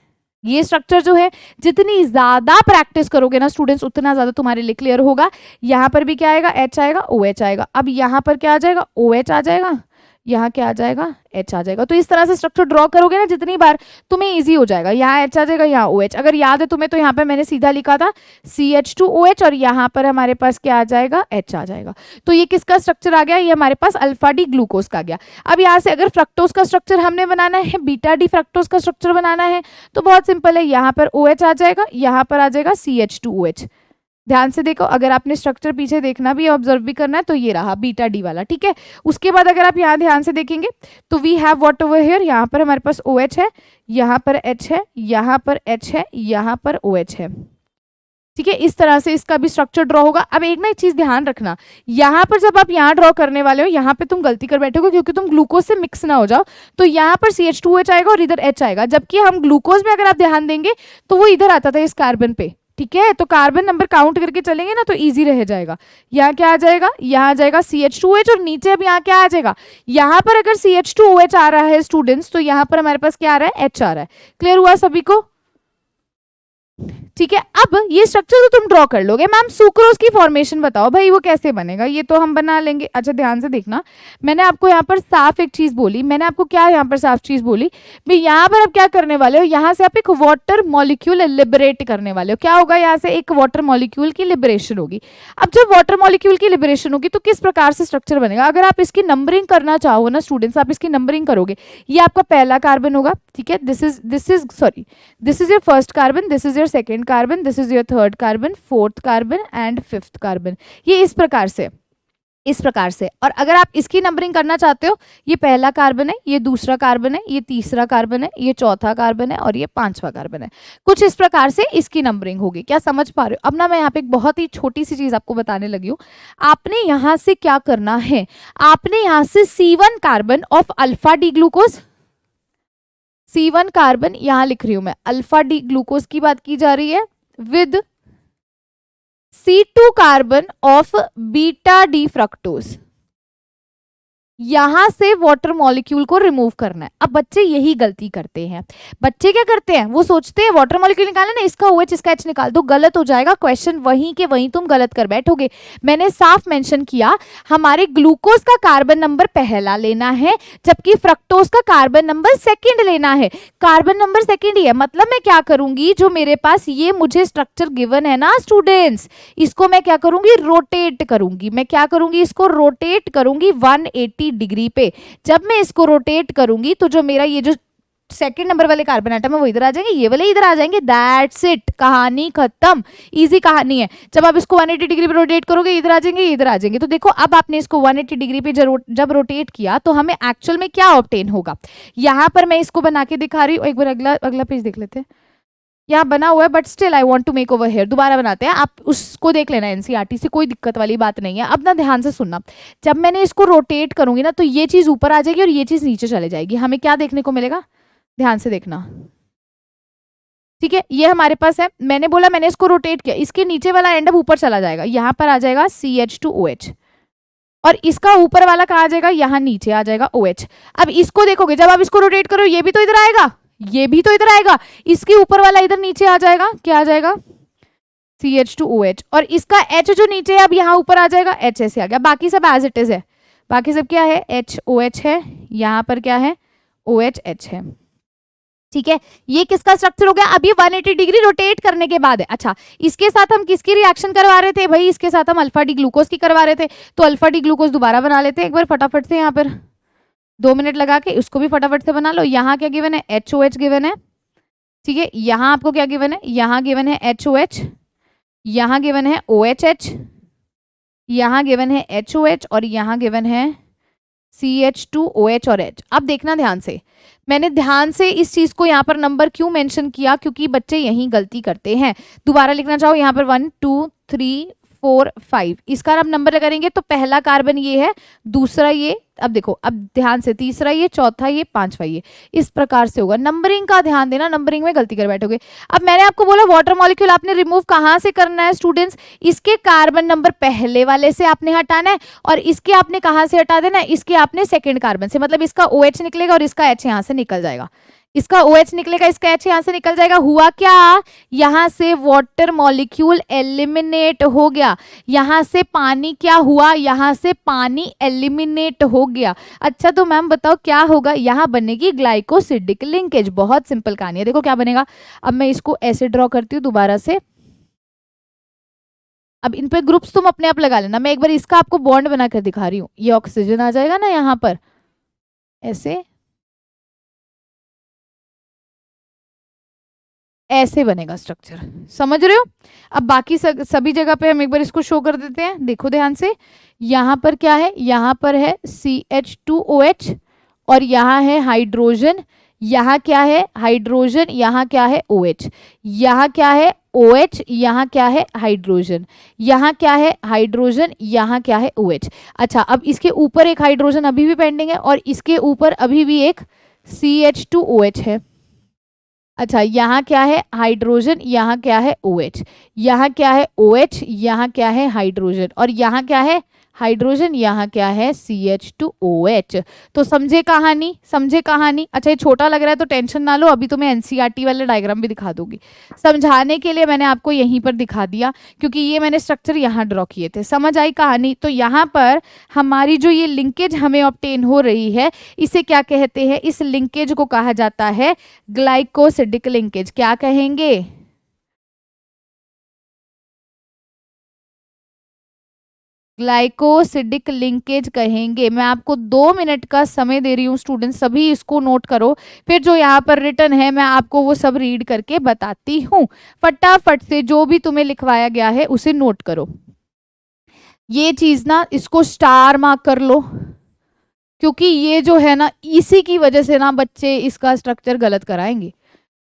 ये स्ट्रक्चर जो है जितनी ज्यादा प्रैक्टिस करोगे ना स्टूडेंट्स, उतना ज्यादा तुम्हारे लिए क्लियर होगा। यहाँ पर भी क्या आएगा, H आएगा, OH आएगा। अब यहाँ पर क्या आ जाएगा, OH आ जाएगा, यहाँ क्या आ जाएगा, H आ जाएगा। तो इस तरह से स्ट्रक्चर ड्रॉ करोगे ना जितनी बार, तुम्हें इजी हो जाएगा। यहाँ H आ जाएगा, यहाँ OH। अगर याद है तुम्हें तो यहाँ पर मैंने सीधा लिखा था CH2OH और यहाँ पर हमारे पास क्या आ जाएगा, H आ जाएगा। तो ये किसका स्ट्रक्चर आ गया, ये हमारे पास अल्फा डी ग्लूकोज का गया। अब यहाँ से अगर फ्रक्टोज का स्ट्रक्चर हमने बनाना है, बीटा डी फ्रक्टोज का स्ट्रक्चर बनाना है, तो बहुत सिंपल है, यहाँ पर OH आ जाएगा, यहाँ पर आ जाएगा CH2OH। ध्यान से देखो, अगर आपने स्ट्रक्चर पीछे देखना भी ऑब्जर्व भी करना है तो ये रहा बीटा डी वाला। ठीक है, उसके बाद अगर आप यहाँ ध्यान से देखेंगे तो we have what over here, यहाँ पर हमारे पास OH है, यहाँ पर H है, यहाँ पर H है, यहाँ पर OH है। ठीक है, इस तरह से इसका भी स्ट्रक्चर ड्रॉ होगा। अब एक ना एक चीज ध्यान रखना, यहाँ पर जब आप यहाँ ड्रॉ करने वाले हो, यहाँ पे तुम गलती कर बैठोगे क्योंकि तुम ग्लूकोज से मिक्स ना हो जाओ, तो यहाँ पर CH2OH आएगा और इधर H आएगा, जबकि हम ग्लूकोज में अगर आप ध्यान देंगे तो वो इधर आता था इस कार्बन पे। ठीक है, तो कार्बन नंबर काउंट करके चलेंगे ना तो इजी रह जाएगा। यहाँ क्या आ जाएगा, यहाँ आ जाएगा CH2OH और नीचे अब यहाँ क्या आ जाएगा, यहाँ पर अगर CH2OH आ रहा है स्टूडेंट्स तो यहाँ पर हमारे पास क्या आ रहा है, H आ रहा है। क्लियर हुआ सभी को? ठीक है, अब ये स्ट्रक्चर तो तुम ड्रॉ कर लोगे। मैम सुक्रोज की फॉर्मेशन बताओ भाई, वो कैसे बनेगा? ये तो हम बना लेंगे। अच्छा ध्यान से देखना, मैंने आपको यहाँ पर साफ एक चीज बोली, मैंने आपको क्या यहाँ पर साफ चीज बोली भाई, यहाँ पर आप क्या करने वाले हो, यहाँ से आप एक वाटर मॉलिक्यूल लिबरेट करने वाले हो। क्या होगा, यहाँ से एक वाटर मॉलिक्यूल की लिबरेशन होगी। अब जब वाटर मॉलिक्यूल की लिबरेशन होगी तो किस प्रकार से स्ट्रक्चर बनेगा? अगर आप इसकी नंबरिंग करना चाहो ना स्टूडेंट्स, आप इसकी नंबरिंग करोगे, ये आपका पहला कार्बन होगा। ठीक है, this is your first carbon, this is your second carbon, this is your third carbon, fourth carbon and fifth carbon. ये इस प्रकार से। और अगर आप इसकी नंबरिंग करना चाहते हो, ये पहला कार्बन है, ये दूसरा कार्बन है, ये तीसरा कार्बन है, ये चौथा कार्बन है और ये पांचवा कार्बन है। कुछ इस प्रकार से इसकी नंबरिंग होगी। क्या समझ पा रहे हो? अब ना मैं यहाँ पे एक बहुत ही छोटी सी चीज आपको बताने लगी हूँ। आपने यहाँ से क्या करना है, आपने यहाँ से C1 carbon of alpha D glucose, C1 carbon यहां लिख रही हूं मैं, अल्फा डी ग्लूकोज की बात की जा रही है, with C2 carbon of beta D fructose, यहां से वाटर मॉलिक्यूल को रिमूव करना है। अब बच्चे यही गलती करते हैं। बच्चे क्या करते हैं, वो सोचते हैं वाटर मॉलिक्यूल निकालना ना, इसका OH इसका H निकाल दो, गलत हो जाएगा क्वेश्चन, वहीं के वहीं तुम गलत कर बैठोगे। मैंने साफ मेंशन किया, हमारे ग्लूकोज का कार्बन नंबर पहला लेना है, जबकि फ्रक्टोज का कार्बन नंबर सेकंड लेना है। कार्बन नंबर सेकंड ही है, मतलब मैं क्या करूंगी, जो मेरे पास ये मुझे स्ट्रक्चर गिवन है ना स्टूडेंट्स, इसको मैं क्या करूंगी, रोटेट करूंगी। मैं क्या करूंगी, इसको रोटेट करूंगी 180 डिग्री पे। जब मैं इसको रोटेट करूंगी तो जो मेरा ये जो सेकंड नंबर वाले कार्बन आइटम है वो इधर आ जाएंगे, ये वाले इधर आ जाएंगे। दैट्स इट, कहानी खत्म। इजी कहानी है। जब आप इसको 180 डिग्री पे रोटेट करोगे, इधर आ जाएंगे, ये इधर आ जाएंगे। तो देखो, अब आपने इसको 180 डिग्री पे जब रोटेट किया तो हमें एक्चुअल में क्या ऑब्टेन होगा। यहां पर मैं इसको बना के दिखा रही हूँ, एक बार अगला पेज देख लेते हैं। यहाँ बना हुआ है but still I want to make over here, दोबारा बनाते हैं, आप उसको देख लेना एनसीईआरटी से, कोई दिक्कत वाली बात नहीं है। अब ना ध्यान से सुनना, जब मैंने इसको रोटेट करूंगी ना तो ये चीज ऊपर आ जाएगी और ये चीज नीचे चले जाएगी। हमें क्या देखने को मिलेगा, ध्यान से देखना। ठीक है, ये हमारे पास है, मैंने बोला मैंने इसको रोटेट किया, इसके नीचे वाला एंड अब ऊपर चला जाएगा, यहाँ पर आ जाएगा CH2OH और इसका ऊपर वाला कहाँ आ जाएगा, यहाँ नीचे आ जाएगा OH। अब इसको देखोगे, जब आप इसको रोटेट करो ये भी तो इधर आएगा, ये भी तो इधर आएगा, इसके ऊपर वाला इधर नीचे आ जाएगा, क्या आ जाएगा, CH2OH, और इसका H जो नीचे है अब यहाँ ऊपर आ जाएगा, H ऐसे आ गया। बाकी सब एज इट इज है, बाकी सब क्या है, HOH है, यहाँ पर क्या है, OHH है। ठीक है, ये किसका स्ट्रक्चर हो गया, अब ये 180 डिग्री रोटेट करने के बाद है। अच्छा, इसके साथ हम किसकी रिएक्शन करवा रहे थे भाई, इसके साथ हम अल्फा डी ग्लूकोज की करवा रहे थे, तो अल्फा डी ग्लूकोज दोबारा बना लेते हैं एक बार फटाफट से, यहाँ पर 2 मिनट लगा के उसको भी फटाफट से बना लो। यहाँ क्या गिवन है, HOH गिवन है। ठीक है, यहाँ आपको क्या गिवन है, यहाँ गिवन है HOH, यहाँ गिवन है OHH, यहाँ गिवन है HOH और यहाँ गिवन है CH2OH और H। अब देखना ध्यान से, मैंने ध्यान से इस चीज को यहाँ पर नंबर क्यों मेंशन किया, क्योंकि बच्चे यही गलती करते हैं। दोबारा लिखना चाहो, यहाँ पर 1 2 3 4 5, इसका अब नंबर लगाएंगे तो पहला कार्बन ये है, दूसरा ये, अब देखो, अब ध्यान से, तीसरा ये, चौथा ये, पांचवा ये, इस प्रकार से होगा। नंबरिंग का ध्यान देना, नंबरिंग में गलती कर बैठोगे। अब मैंने आपको बोला वाटर मॉलिक्यूल आपने रिमूव कहाँ से करना है स्टूडेंट्स, इसके कार्बन नंबर पहले वाले से आपने हटाना है और इसके आपने कहाँ से हटा देना है, इसके आपने सेकेंड कार्बन से, मतलब इसका OH निकलेगा और इसका H यहाँ से निकल जाएगा, इसका OH निकलेगा, इसका H यहाँ से निकल जाएगा। हुआ क्या, यहाँ से वाटर मॉलिक्यूल एलिमिनेट हो गया, यहाँ से पानी क्या हुआ, यहाँ से पानी एलिमिनेट हो गया। अच्छा तो मैम बताओ क्या होगा, यहाँ बनेगी ग्लाइकोसिडिक लिंकेज। बहुत सिंपल कहानी है, देखो क्या बनेगा। अब मैं इसको ऐसे ड्रॉ करती हूँ दोबारा से, अब इन पे ग्रुप्स तुम अपने आप लगा लेना, मैं एक बार इसका आपको बॉन्ड बनाकर दिखा रही हूँ। ये ऑक्सीजन आ जाएगा ना यहाँ पर, ऐसे ऐसे बनेगा स्ट्रक्चर, समझ रहे हो। अब बाकी सभी जगह पे हम एक बार इसको शो कर देते हैं, देखो ध्यान से। यहाँ पर क्या है, यहाँ पर है CH2OH और यहाँ है हाइड्रोजन, यहाँ क्या है हाइड्रोजन, यहाँ क्या है OH, यहाँ क्या है OH, यहाँ क्या है हाइड्रोजन, यहाँ क्या है हाइड्रोजन, यहाँ क्या है OH। अच्छा, अब इसके ऊपर एक हाइड्रोजन अभी भी पेंडिंग है और इसके ऊपर अभी भी एक CH2OH है। अच्छा, यहाँ क्या है हाइड्रोजन, यहाँ क्या है OH, यहाँ क्या है OH, यहाँ क्या है हाइड्रोजन और यहाँ क्या है हाइड्रोजन, यहाँ क्या है CH2OH। तो समझे कहानी, समझे कहानी। अच्छा, ये छोटा लग रहा है तो टेंशन ना लो, अभी तो मैं NCERT वाले डायग्राम भी दिखा दूंगी। समझाने के लिए मैंने आपको यहीं पर दिखा दिया क्योंकि ये मैंने स्ट्रक्चर यहाँ ड्रॉ किए थे। समझ आई कहानी। तो यहाँ पर हमारी जो ये लिंकेज हमें ऑब्टेन हो रही है, इसे क्या कहते हैं, इस लिंकेज को कहा जाता है ग्लाइकोसिडिक लिंकेज। क्या कहेंगे, ग्लाइकोसिडिक लिंकेज कहेंगे। मैं आपको 2 मिनट का समय दे रही हूँ स्टूडेंट, सभी इसको नोट करो, फिर जो यहाँ पर रिटन है मैं आपको वो सब रीड करके बताती हूँ। फटाफट से जो भी तुम्हें लिखवाया गया है उसे नोट करो। ये चीज ना इसको स्टार मार्क कर लो क्योंकि ये जो है ना इसी की वजह से ना बच्चे इसका स्ट्रक्चर गलत कराएंगे।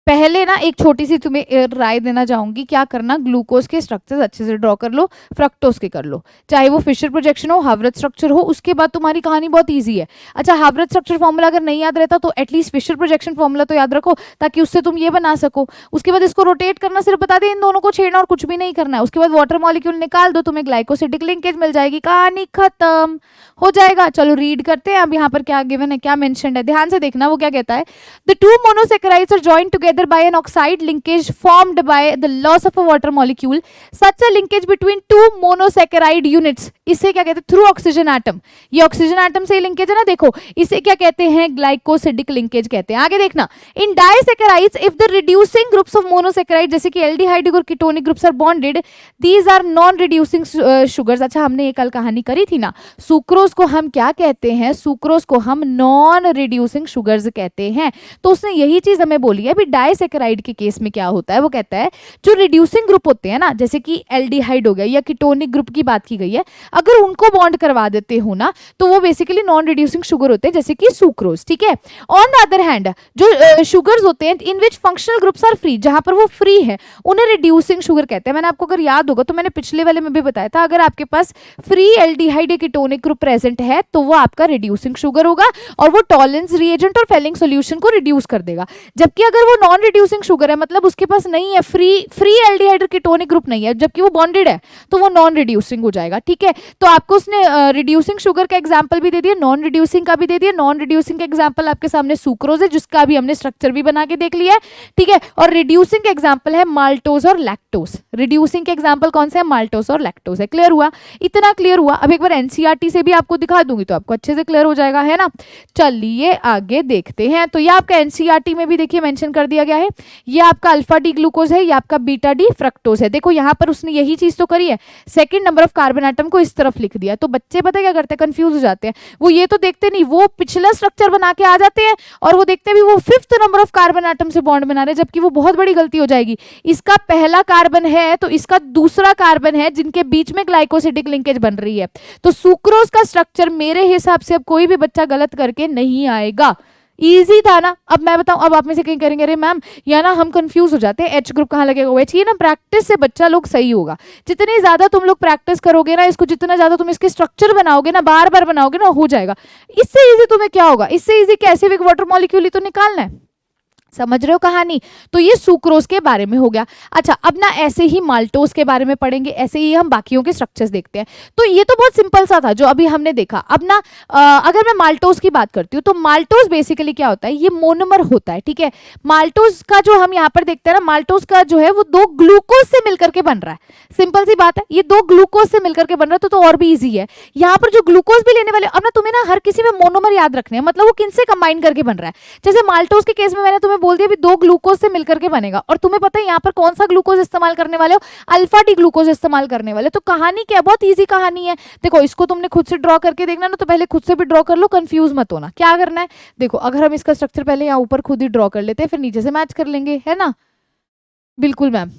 पहले ना एक छोटी सी तुम्हें राय देना चाहूंगी, क्या करना, ग्लूकोज के स्ट्रक्चर्स अच्छे से ड्रॉ कर लो, फ्रक्टोज के कर लो, चाहे वो फिशर प्रोजेक्शन हो, हार्वर्थ स्ट्रक्चर हो, उसके बाद तुम्हारी कहानी बहुत इजी है। अच्छा, हार्वर्थ स्ट्रक्चर फॉर्मूला अगर नहीं याद रहता तो एटलीस्ट फिशर प्रोजेक्शन फॉर्मूला तो याद रखो ताकि उससे तुम ये बना सको। उसके बाद इसको रोटेट करना, सिर्फ बता दे इन दोनों को छेड़ना और कुछ भी नहीं करना है। उसके बाद वाटर मॉलिक्यूल निकाल दो, तुम्हें ग्लाइकोसिडिक लिंकेज मिल जाएगी, कहानी खत्म हो जाएगा। चलो रीड करते हैं अब यहाँ पर क्या गिवन है, क्या मेंशन्ड है, ध्यान से देखना। वो क्या कहता है, the two monosaccharides are joined together by an oxide linkage formed by the loss of a water molecule. Such a linkage between two monosaccharide units, इसे क्या कहते हैं, थ्रू ऑक्सीजन एटम। ये ऑक्सीजन एटम से लिंकेज है ना, देखो इसे क्या कहते हैं, ग्लाइकोसिडिक लिंकेज कहते हैं। आगे देखना, in disaccharides if the reducing groups of monosaccharide जैसे कि एल्डिहाइड और ketonic groups are bonded, these are non reducing sugars. अच्छा, हमने ये कल कहानी करी थी ना, सुक्रोज को हम क्या कहते हैं, सुक्रोज को हम नॉन रिड्यूसिंग शुगर्स कहते हैं। तो उसने यही चीज हमें बोली है। अभी डाइसैकेराइड के केस में क्या होता है, वो कहता है जो रिड्यूसिंग ग्रुप होते हैं ना, जैसे कि एल्डिहाइड हो गया या कीटोनिक ग्रुप की बात की गई है, अगर उनको बॉन्ड करवा देते हो ना तो वो बेसिकली नॉन रिड्यूसिंग शुगर होते हैं, जैसे कि सुक्रोज। ठीक है। ऑन द अदर हैंड जो शुगर्स होते हैं in which functional groups are free, जहां पर वो फ्री है, उन्हें रिड्यूसिंग शुगर कहते हैं। मैंने आपको अगर याद होगा तो मैंने पिछले वाले में भी बताया था, अगर आपके पास फ्री एल्डिहाइड या कीटोनिक ग्रुप प्रेजेंट है तो वो आपका रिड्यूसिंग शुगर होगा और वो टॉलेंस रिएजेंट और फेलिंग सॉल्यूशन को रिड्यूस कर देगा। जबकि अगर वो नॉन रिड्यूसिंग शुगर है, मतलब उसके पास नहीं है, फ्री एल्डिहाइड और कीटोनिक ग्रुप नहीं है, जबकि वो बॉन्डेड है, तो वो नॉन रिड्यूसिंग हो जाएगा। ठीक है। तो आपको उसने रिड्यूसिंग शुगर का एग्जांपल भी दे दिया, नॉन रिड्यूसिंग का भी दे दिया। नॉन रिड्यूसिंग का एग्जांपल आपके सामने सुक्रोज है, जिसका भी हमने स्ट्रक्चर भी बना के देख लिया है। ठीक है। और रिड्यूसिंग का एग्जांपल है माल्टोज और लैक्टोज। रिड्यूसिंग के एग्जांपल कौन से है, माल्टोज और लैक्टोज है। क्लियर हुआ, इतना क्लियर हुआ। अब एक बार एनसीईआरटी से भी आपको दिखा दूंगी तो आपको अच्छे से क्लियर हो जाएगा, है ना। चलिए आगे देखते हैं। तो ये आपका एनसीईआरटी में भी देखिए मेंशन कर दिया गया है, ये आपका अल्फा डी ग्लूकोज है, ये आपका बीटा डी फ्रक्टोज है। देखो यहाँ पर उसने यही चीज तो करी है, second number of carbon atom को इस तरफ लिख दिया। तो बच्चे पता क्या करते हैं, कंफ्यूज हो जाते हैं। वो ये तो देखते नहीं, वो पिछला स्ट्रक्चर बना के आ जाते हैं और वो देखते भी वो fifth number of carbon atom से बॉन्ड बना रहे हैं, जबकि वो बहुत बड़ी गलती हो जाएगी। इसका पहला कार्बन है तो इसका दूसरा कार्बन है, जिनके बीच में ग्लाइकोसिडिक लिंकेज बन रही है। तो सुक्रोज का स्ट्रक्चर मेरे हिसाब से अब कोई भी बच्चा गलत करके नहीं आएगा। इजी था ना। अब मैं बताऊं, अब आप में से कहीं करेंगे अरे मैम या ना हम कंफ्यूज हो जाते हैं, एच ग्रुप कहाँ लगेगा, OH। ये ना प्रैक्टिस से बच्चा लोग सही होगा। जितनी ज्यादा तुम लोग प्रैक्टिस करोगे ना इसको, जितना ज्यादा तुम इसके स्ट्रक्चर बनाओगे ना, बार बार बनाओगे ना, हो जाएगा। इससे इजी तुम्हें क्या होगा, इससे इजी कैसे भी वाटर मॉलिक्यूल ही तो निकालना है। समझ रहे हो कहानी। तो ये सुक्रोज के बारे में हो गया। अच्छा, अब ना ऐसे ही माल्टोज के बारे में पढ़ेंगे, ऐसे ही हम बाकियों के स्ट्रक्चर्स देखते हैं। तो ये तो बहुत सिंपल सा था जो अभी हमने देखा। अब ना अगर मैं माल्टोज की बात करती हूँ तो माल्टोज बेसिकली क्या होता है, ये मोनोमर होता है। ठीक है। माल्टोज का जो हम यहाँ पर देखते हैं ना, माल्टोज का जो है वो 2 ग्लूकोज से मिलकर के बन रहा है। सिंपल सी बात है, ये 2 ग्लूकोज से मिलकर के बन रहा है, तो और भी ईजी है। यहाँ पर जो ग्लूकोज भी लेने वाले, अब ना तुम्हें ना हर किसी में मोनोमर याद रखने हैं, मतलब वो किनसे कंबाइन करके बन रहा है। जैसे माल्टोज के केस में मैंने तुम्हें बोल दिया भी 2 ग्लूकोज से मिलकर के बनेगा, और तुम्हें पता है यहाँ पर कौन सा ग्लूकोज इस्तेमाल करने वाले हो, अल्फा डी ग्लूकोज इस्तेमाल करने वाले। तो कहानी क्या, बहुत इजी कहानी है। देखो इसको तुमने खुद से ड्रॉ करके देखना ना, तो पहले खुद से भी ड्रॉ कर लो, कंफ्यूज मत होना। क्या करना है, देखो अगर हम इसका स्ट्रक्चर पहले यहाँ ऊपर खुद ही ड्रॉ कर लेते हैं, फिर नीचे से मैच कर लेंगे, है ना। बिल्कुल मैम।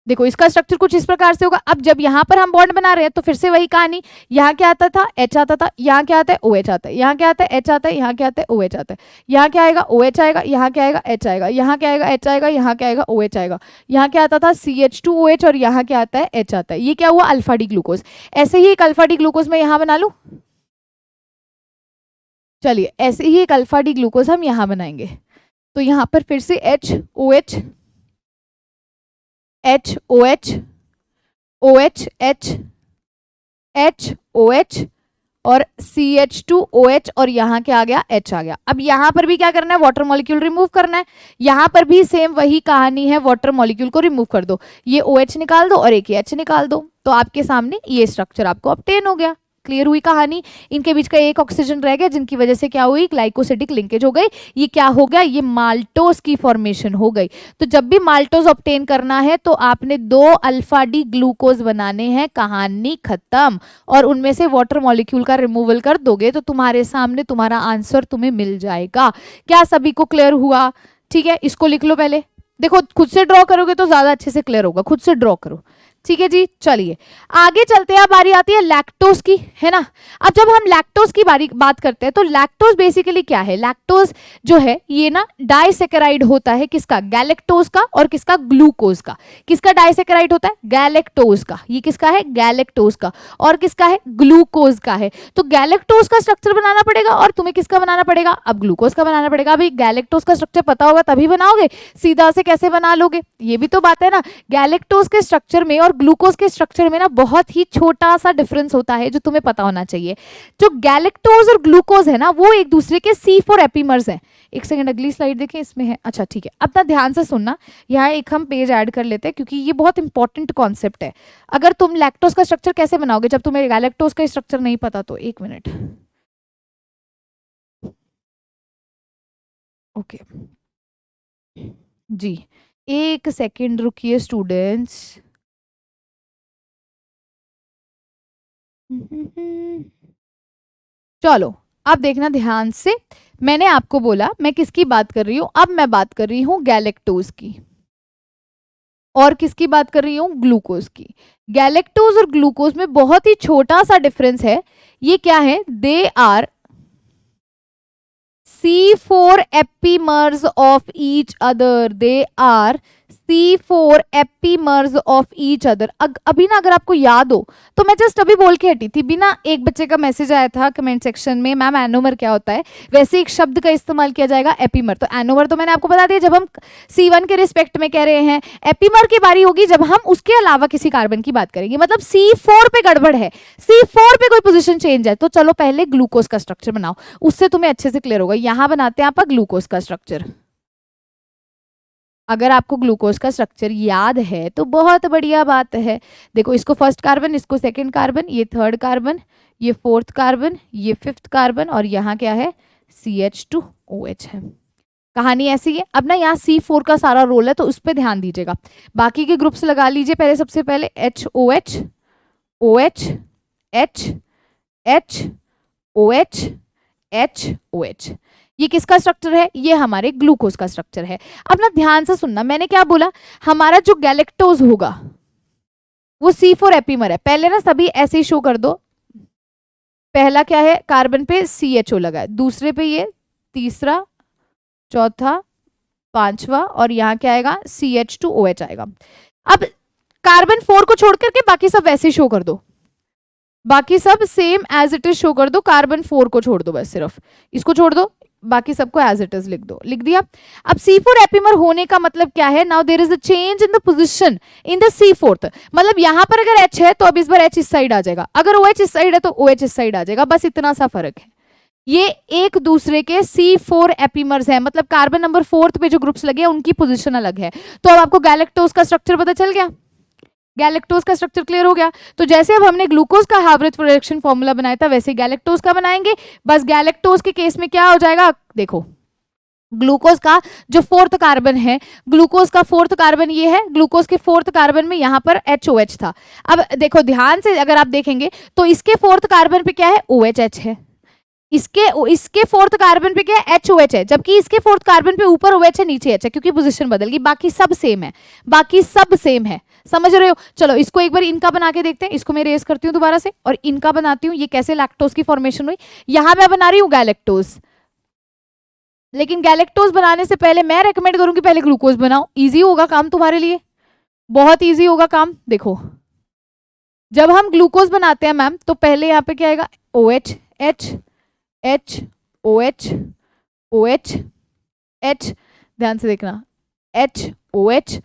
देखो इसका स्ट्रक्चर कुछ इस प्रकार से होगा। अब जब यहाँ पर हम बॉन्ड बना रहे हैं तो फिर से वही कहानी, यहाँ क्या आता था, H आता था, यहाँ क्या आता है, OH आता है, यहाँ क्या आता है, H आता है, यहाँ क्या आता है, OH आता है, यहाँ क्या आएगा, OH आएगा, यहाँ क्या आएगा, H आएगा, यहाँ क्या आएगा, H आएगा, यहाँ क्या आएगा, OH आएगा, यहाँ क्या आता था, CH2OH, और यहाँ क्या आता है, H आता है। ये क्या हुआ, अल्फा डी ग्लूकोज। ऐसे ही एक अल्फा डी ग्लूकोज मैं यहाँ बना लूँ, चलिए ऐसे ही एक अल्फा डी ग्लूकोज हम यहाँ बनाएंगे। तो यहाँ पर फिर से HOH, HOH, OH, HOH और CH2OH, और यहाँ क्या आ गया, H आ गया। अब यहाँ पर भी क्या करना है, वाटर मॉलिक्यूल रिमूव करना है। यहाँ पर भी सेम वही कहानी है, वाटर मॉलिक्यूल को रिमूव कर दो, ये OH निकाल दो और एक H निकाल दो, तो आपके सामने ये स्ट्रक्चर आपको ऑब्टेन हो गया। क्लियर हुई कहानी। इनके बीच का एक ऑक्सीजन रह गया जिनकी वजह से क्या हुई, ग्लाइकोसिडिक लिंकेज हो गई। ये क्या हो गया, ये माल्टोज की फॉर्मेशन हो गई। तो जब भी माल्टोज ऑब्टेन करना है तो आपने 2 अल्फा डी ग्लूकोज बनाने हैं, कहानी खत्म। और उनमें से वाटर मॉलिक्यूल का रिमूवल कर दोगे तो तुम्हारे सामने तुम्हारा आंसर तुम्हें मिल जाएगा। क्या सभी को क्लियर हुआ? ठीक है, इसको लिख लो पहले। देखो खुद से ड्रॉ करोगे तो ज्यादा अच्छे से क्लियर होगा, खुद से ड्रॉ करो। ठीक है जी, चलिए आगे चलते हैं। अब बारी आती है लैक्टोज की, है ना। अब जब हम लैक्टोज की बात करते हैं तो लैक्टोज बेसिकली क्या है, लैक्टोज जो है ये ना डाइसेकेराइड होता है, किसका, गैलेक्टोज का, और किसका, ग्लूकोज का। किसका डाइसेकेराइड होता है, गैलेक्टोज का। ये किसका है, गैलेक्टोज का, और किसका है, ग्लूकोज का है। तो गैलेक्टोज का स्ट्रक्चर बनाना पड़ेगा और तुम्हें किसका बनाना पड़ेगा, अब ग्लूकोज का बनाना पड़ेगा। अभी गैलेक्टोज का स्ट्रक्चर पता होगा तभी बनाओगे, सीधा से कैसे बना लोगे, ये भी तो बात है ना। गैलेक्टोज के स्ट्रक्चर में और ग्लूकोज के स्ट्रक्चर में ना बहुत ही छोटा सा डिफरेंस होता है जो तुम्हें पता होना चाहिए। जो गैलेक्टोज और ग्लूकोज है ना वो एक दूसरे के C4 एपीमर्स हैं। एक सेकंड, अगली स्लाइड देखें, इसमें है, अच्छा ठीक है। अपना ध्यान से सुनना, यहाँ एक हम पेज ऐड कर लेते हैं क्योंकि ये बहुत इंपॉर्टेंट कॉन्सेप्ट है। अगर तुम लैक्टोज का स्ट्रक्चर कैसे बनाओगे जब तुम्हें गैलेक्टोज का स्ट्रक्चर नहीं पता, तो एक मिनट, ओके जी, एक सेकेंड रुकिए स्टूडेंट्स। चलो अब देखना ध्यान से, मैंने आपको बोला मैं किसकी बात कर रही हूं, अब मैं बात कर रही हूं गैलेक्टोज की, और किसकी बात कर रही हूं, ग्लूकोज की। गैलेक्टोज और ग्लूकोज में बहुत ही छोटा सा डिफरेंस है। ये क्या है, they are C4 epimers of each other, they are C4 epimers of each other। अभी ना अगर आपको याद हो तो मैं जस्ट अभी बोल के हटी थी, बिना एक बच्चे का मैसेज आया था कमेंट सेक्शन में, मैम एनोमर क्या होता है। वैसे एक शब्द का इस्तेमाल किया जाएगा एपीमर। तो एनोमर तो मैंने आपको बता दिया जब हम C1 के रिस्पेक्ट में कह रहे हैं। एपीमर की बारी होगी जब हम उसके अलावा किसी कार्बन की बात करेंगे, मतलब C4 पे गड़बड़ है, C4 पे कोई पोजीशन चेंज है। तो चलो पहले ग्लूकोज का स्ट्रक्चर बनाओ, उससे तुम्हें अच्छे से क्लियर होगा। यहां बनाते हैं आप ग्लूकोज का स्ट्रक्चर। अगर आपको ग्लूकोज का स्ट्रक्चर याद है तो बहुत बढ़िया बात है। देखो इसको फर्स्ट कार्बन, इसको सेकंड कार्बन, ये थर्ड कार्बन, ये फोर्थ कार्बन, ये फिफ्थ कार्बन, और यहाँ क्या है, CH2OH है। कहानी ऐसी है। अब ना यहाँ C4 का सारा रोल है तो उस पर ध्यान दीजिएगा। बाकी के ग्रुप्स लगा लीजिए पहले, सबसे पहले HOH, OH, H, H, OH, H, OH। ये किसका स्ट्रक्चर है, ये हमारे ग्लूकोज का स्ट्रक्चर है। अब ना ध्यान से सुनना, मैंने क्या बोला, हमारा जो गैलेक्टोज होगा वो C4 एपीमर है। पहले ना सभी ऐसे ही शो कर दो। पहला क्या है, कार्बन पे CHO लगा है, दूसरे पे ये, तीसरा, चौथा, पांचवा, और यहाँ क्या आएगा, CH2OH आएगा। अब कार्बन 4 को छोड़ करके बाकी सब वैसे ही शो कर दो, बाकी सब same as it is show कर दो। कार्बन 4 को छोड़ दो, बस सिर्फ इसको छोड़ दो, बाकी सबको एज इट इज लिख दो। लिख दिया। अब C4 एपीमर होने का मतलब क्या है, now there is a change in the position in the C4th। मतलब यहां पर अगर H है तो अब इस बार H इस साइड आ जाएगा, अगर OH इस साइड है तो OH इस साइड आ जाएगा, बस इतना सा फर्क है। ये एक दूसरे के C4 एपीमर्स है, मतलब कार्बन नंबर 4 पे जो ग्रुप्स लगे हैं उनकी पोजीशन अलग है। तो अब आपको गैलेक्टोज का स्ट्रक्चर पता चल गया, गैलेक्टोज का स्ट्रक्चर क्लियर हो गया। तो जैसे अब हमने ग्लूकोज का हार्वर्थ रिएक्शन फॉर्मूला बनाया था वैसे गैलेक्टोज का बनाएंगे। बस गैलेक्टोज के केस में क्या हो जाएगा, देखो ग्लूकोज का जो फोर्थ कार्बन है, ग्लूकोज का फोर्थ कार्बन ये है, ग्लूकोज के फोर्थ कार्बन में यहाँ पर HOH था। अब देखो ध्यान से अगर आप देखेंगे तो इसके फोर्थ कार्बन पे क्या है, OHH है, इसके फोर्थ कार्बन पे क्या है, HOH है, जबकि इसके फोर्थ कार्बन पे ऊपर OH है नीचे H है, क्योंकि पोजीशन बदल गई। बाकी सब सेम है, बाकी सब सेम है, समझ रहे हो? चलो इसको एक बार इनका बना के देखते हैं। इसको मैं रेस करती हूँ दोबारा से और इनका बनाती हूँ। ये कैसे लैक्टोज की फॉर्मेशन हुई। यहाँ मैं बना रही हूँ गैलेक्टोज, लेकिन गैलेक्टोज बनाने से पहले मैं रेकमेंड करूंगी पहले ग्लूकोज बनाओ। इजी होगा काम तुम्हारे लिए, बहुत इजी होगा काम। देखो जब हम ग्लूकोज बनाते हैं मैम तो पहले यहाँ पे क्या आएगा, OH, H, H, OH, OH, H, ध्यान से देखना, H, OH,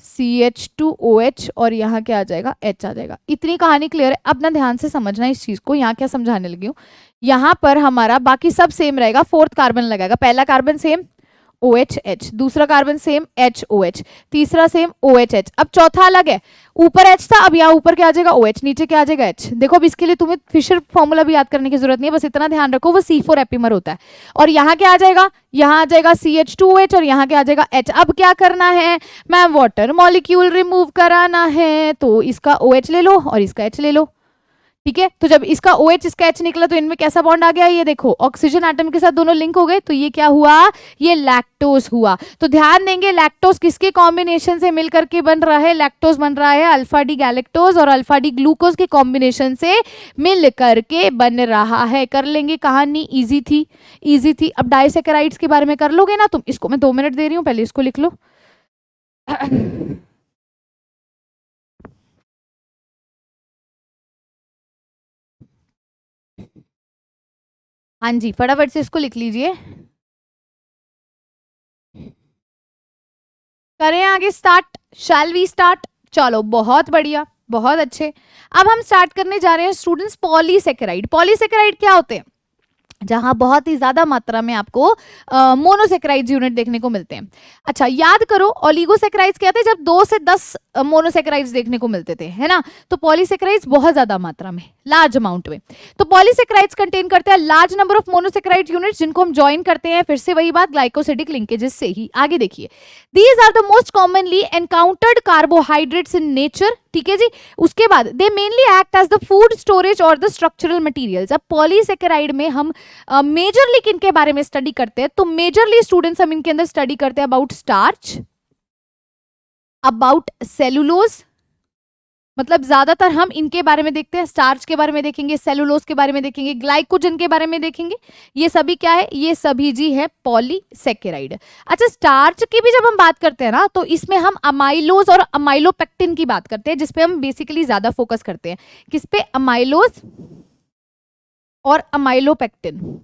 CH2OH और यहाँ क्या आ जाएगा, H आ जाएगा। इतनी कहानी क्लियर है। अब ना ध्यान से समझना इस चीज को, यहाँ क्या समझाने लगी हूँ। यहाँ पर हमारा बाकी सब सेम रहेगा, फोर्थ कार्बन लगाएगा, पहला कार्बन सेम OH, दूसरा कार्बन सेम HOH, तीसरा सेम OH। अब चौथा अलग है, ऊपर H था, अब यहाँ ऊपर क्या आ जाएगा OH, नीचे क्या आ जाएगा H। देखो अब इसके लिए तुम्हें फिशर फॉर्मूला भी याद करने की जरूरत नहीं है, बस इतना ध्यान रखो वो C4 एपिमर होता है। और यहाँ क्या आ जाएगा, यहाँ आ जाएगा CH2OH और यहाँ क्या आ जाएगा H। अब क्या करना है मैम, वाटर मॉलिक्यूल रिमूव कराना है, तो इसका OH ले लो और इसका H ले लो। ठीक है, तो जब इसका OH इसका H निकला तो इनमें कैसा बॉन्ड आ गया, ये देखो ऑक्सीजन एटम के साथ दोनों लिंक हो गए, तो ये क्या हुआ, ये लैक्टोज हुआ। तो ध्यान देंगे लैक्टोज किसके कॉम्बिनेशन से मिलकर के बन रहा है, लैक्टोज बन रहा है अल्फा डी गैलेक्टोज और अल्फा डी ग्लूकोज के कॉम्बिनेशन से मिल करके बन रहा है। कर लेंगे, कहानी इजी थी, इजी थी। अब डाइसैकेराइड्स के बारे में कर लोगे ना तुम, इसको मैं 2 मिनट दे रही हूँ, पहले इसको लिख लो। हाँ जी, फटाफट से इसको लिख लीजिए। करें आगे स्टार्ट, शैल वी स्टार्ट। चलो बहुत बढ़िया, बहुत अच्छे। अब हम स्टार्ट करने जा रहे हैं स्टूडेंट्स पॉलीसेकेराइड। पॉलीसेकेराइड क्या होते हैं, जहां बहुत ही ज्यादा मात्रा में आपको मोनोसेक्राइड्स यूनिट देखने को मिलते हैं। अच्छा याद करो, ओलिगोसेक्राइड्स क्या थे, जब 2 से 10 मोनोसेक्राइड्स देखने को मिलते थे, है ना। तो पॉलीसेक्राइड्स बहुत ज्यादा मात्रा में, लार्ज अमाउंट में। तो पॉलीसेक्राइड्स कंटेन करते हैं large number of monosaccharide units, जिनको हम ज्वाइन करते हैं, फिर से वही बात, ग्लाइकोसिडिक लिंकेजेस से ही। आगे देखिए, these are the most commonly encountered carbohydrates in nature. ठीक है जी, उसके बाद they mainly act as the food storage और द स्ट्रक्चरल मटेरियल्स। अब पॉलीसेकेराइड में हम मेजरली किनके बारे में स्टडी करते हैं, तो मेजरली स्टूडेंट्स हम इनके अंदर स्टडी करते हैं अबाउट स्टार्च, अबाउट सेलुलोज, मतलब ज्यादातर हम इनके बारे में देखते हैं। स्टार्च के बारे में देखेंगे, सेलुलोज के बारे में देखेंगे, ग्लाइकोजन के बारे में देखेंगे। ये सभी क्या है, ये सभी जी है पॉलीसेकेराइड। अच्छा स्टार्च की भी जब हम बात करते हैं ना, तो इसमें हम अमाइलोज और अमाइलोपेक्टिन की बात करते हैं, जिसपे हम बेसिकली ज्यादा फोकस करते हैं। किस पे, अमाइलोज और अमाइलोपेक्टिन।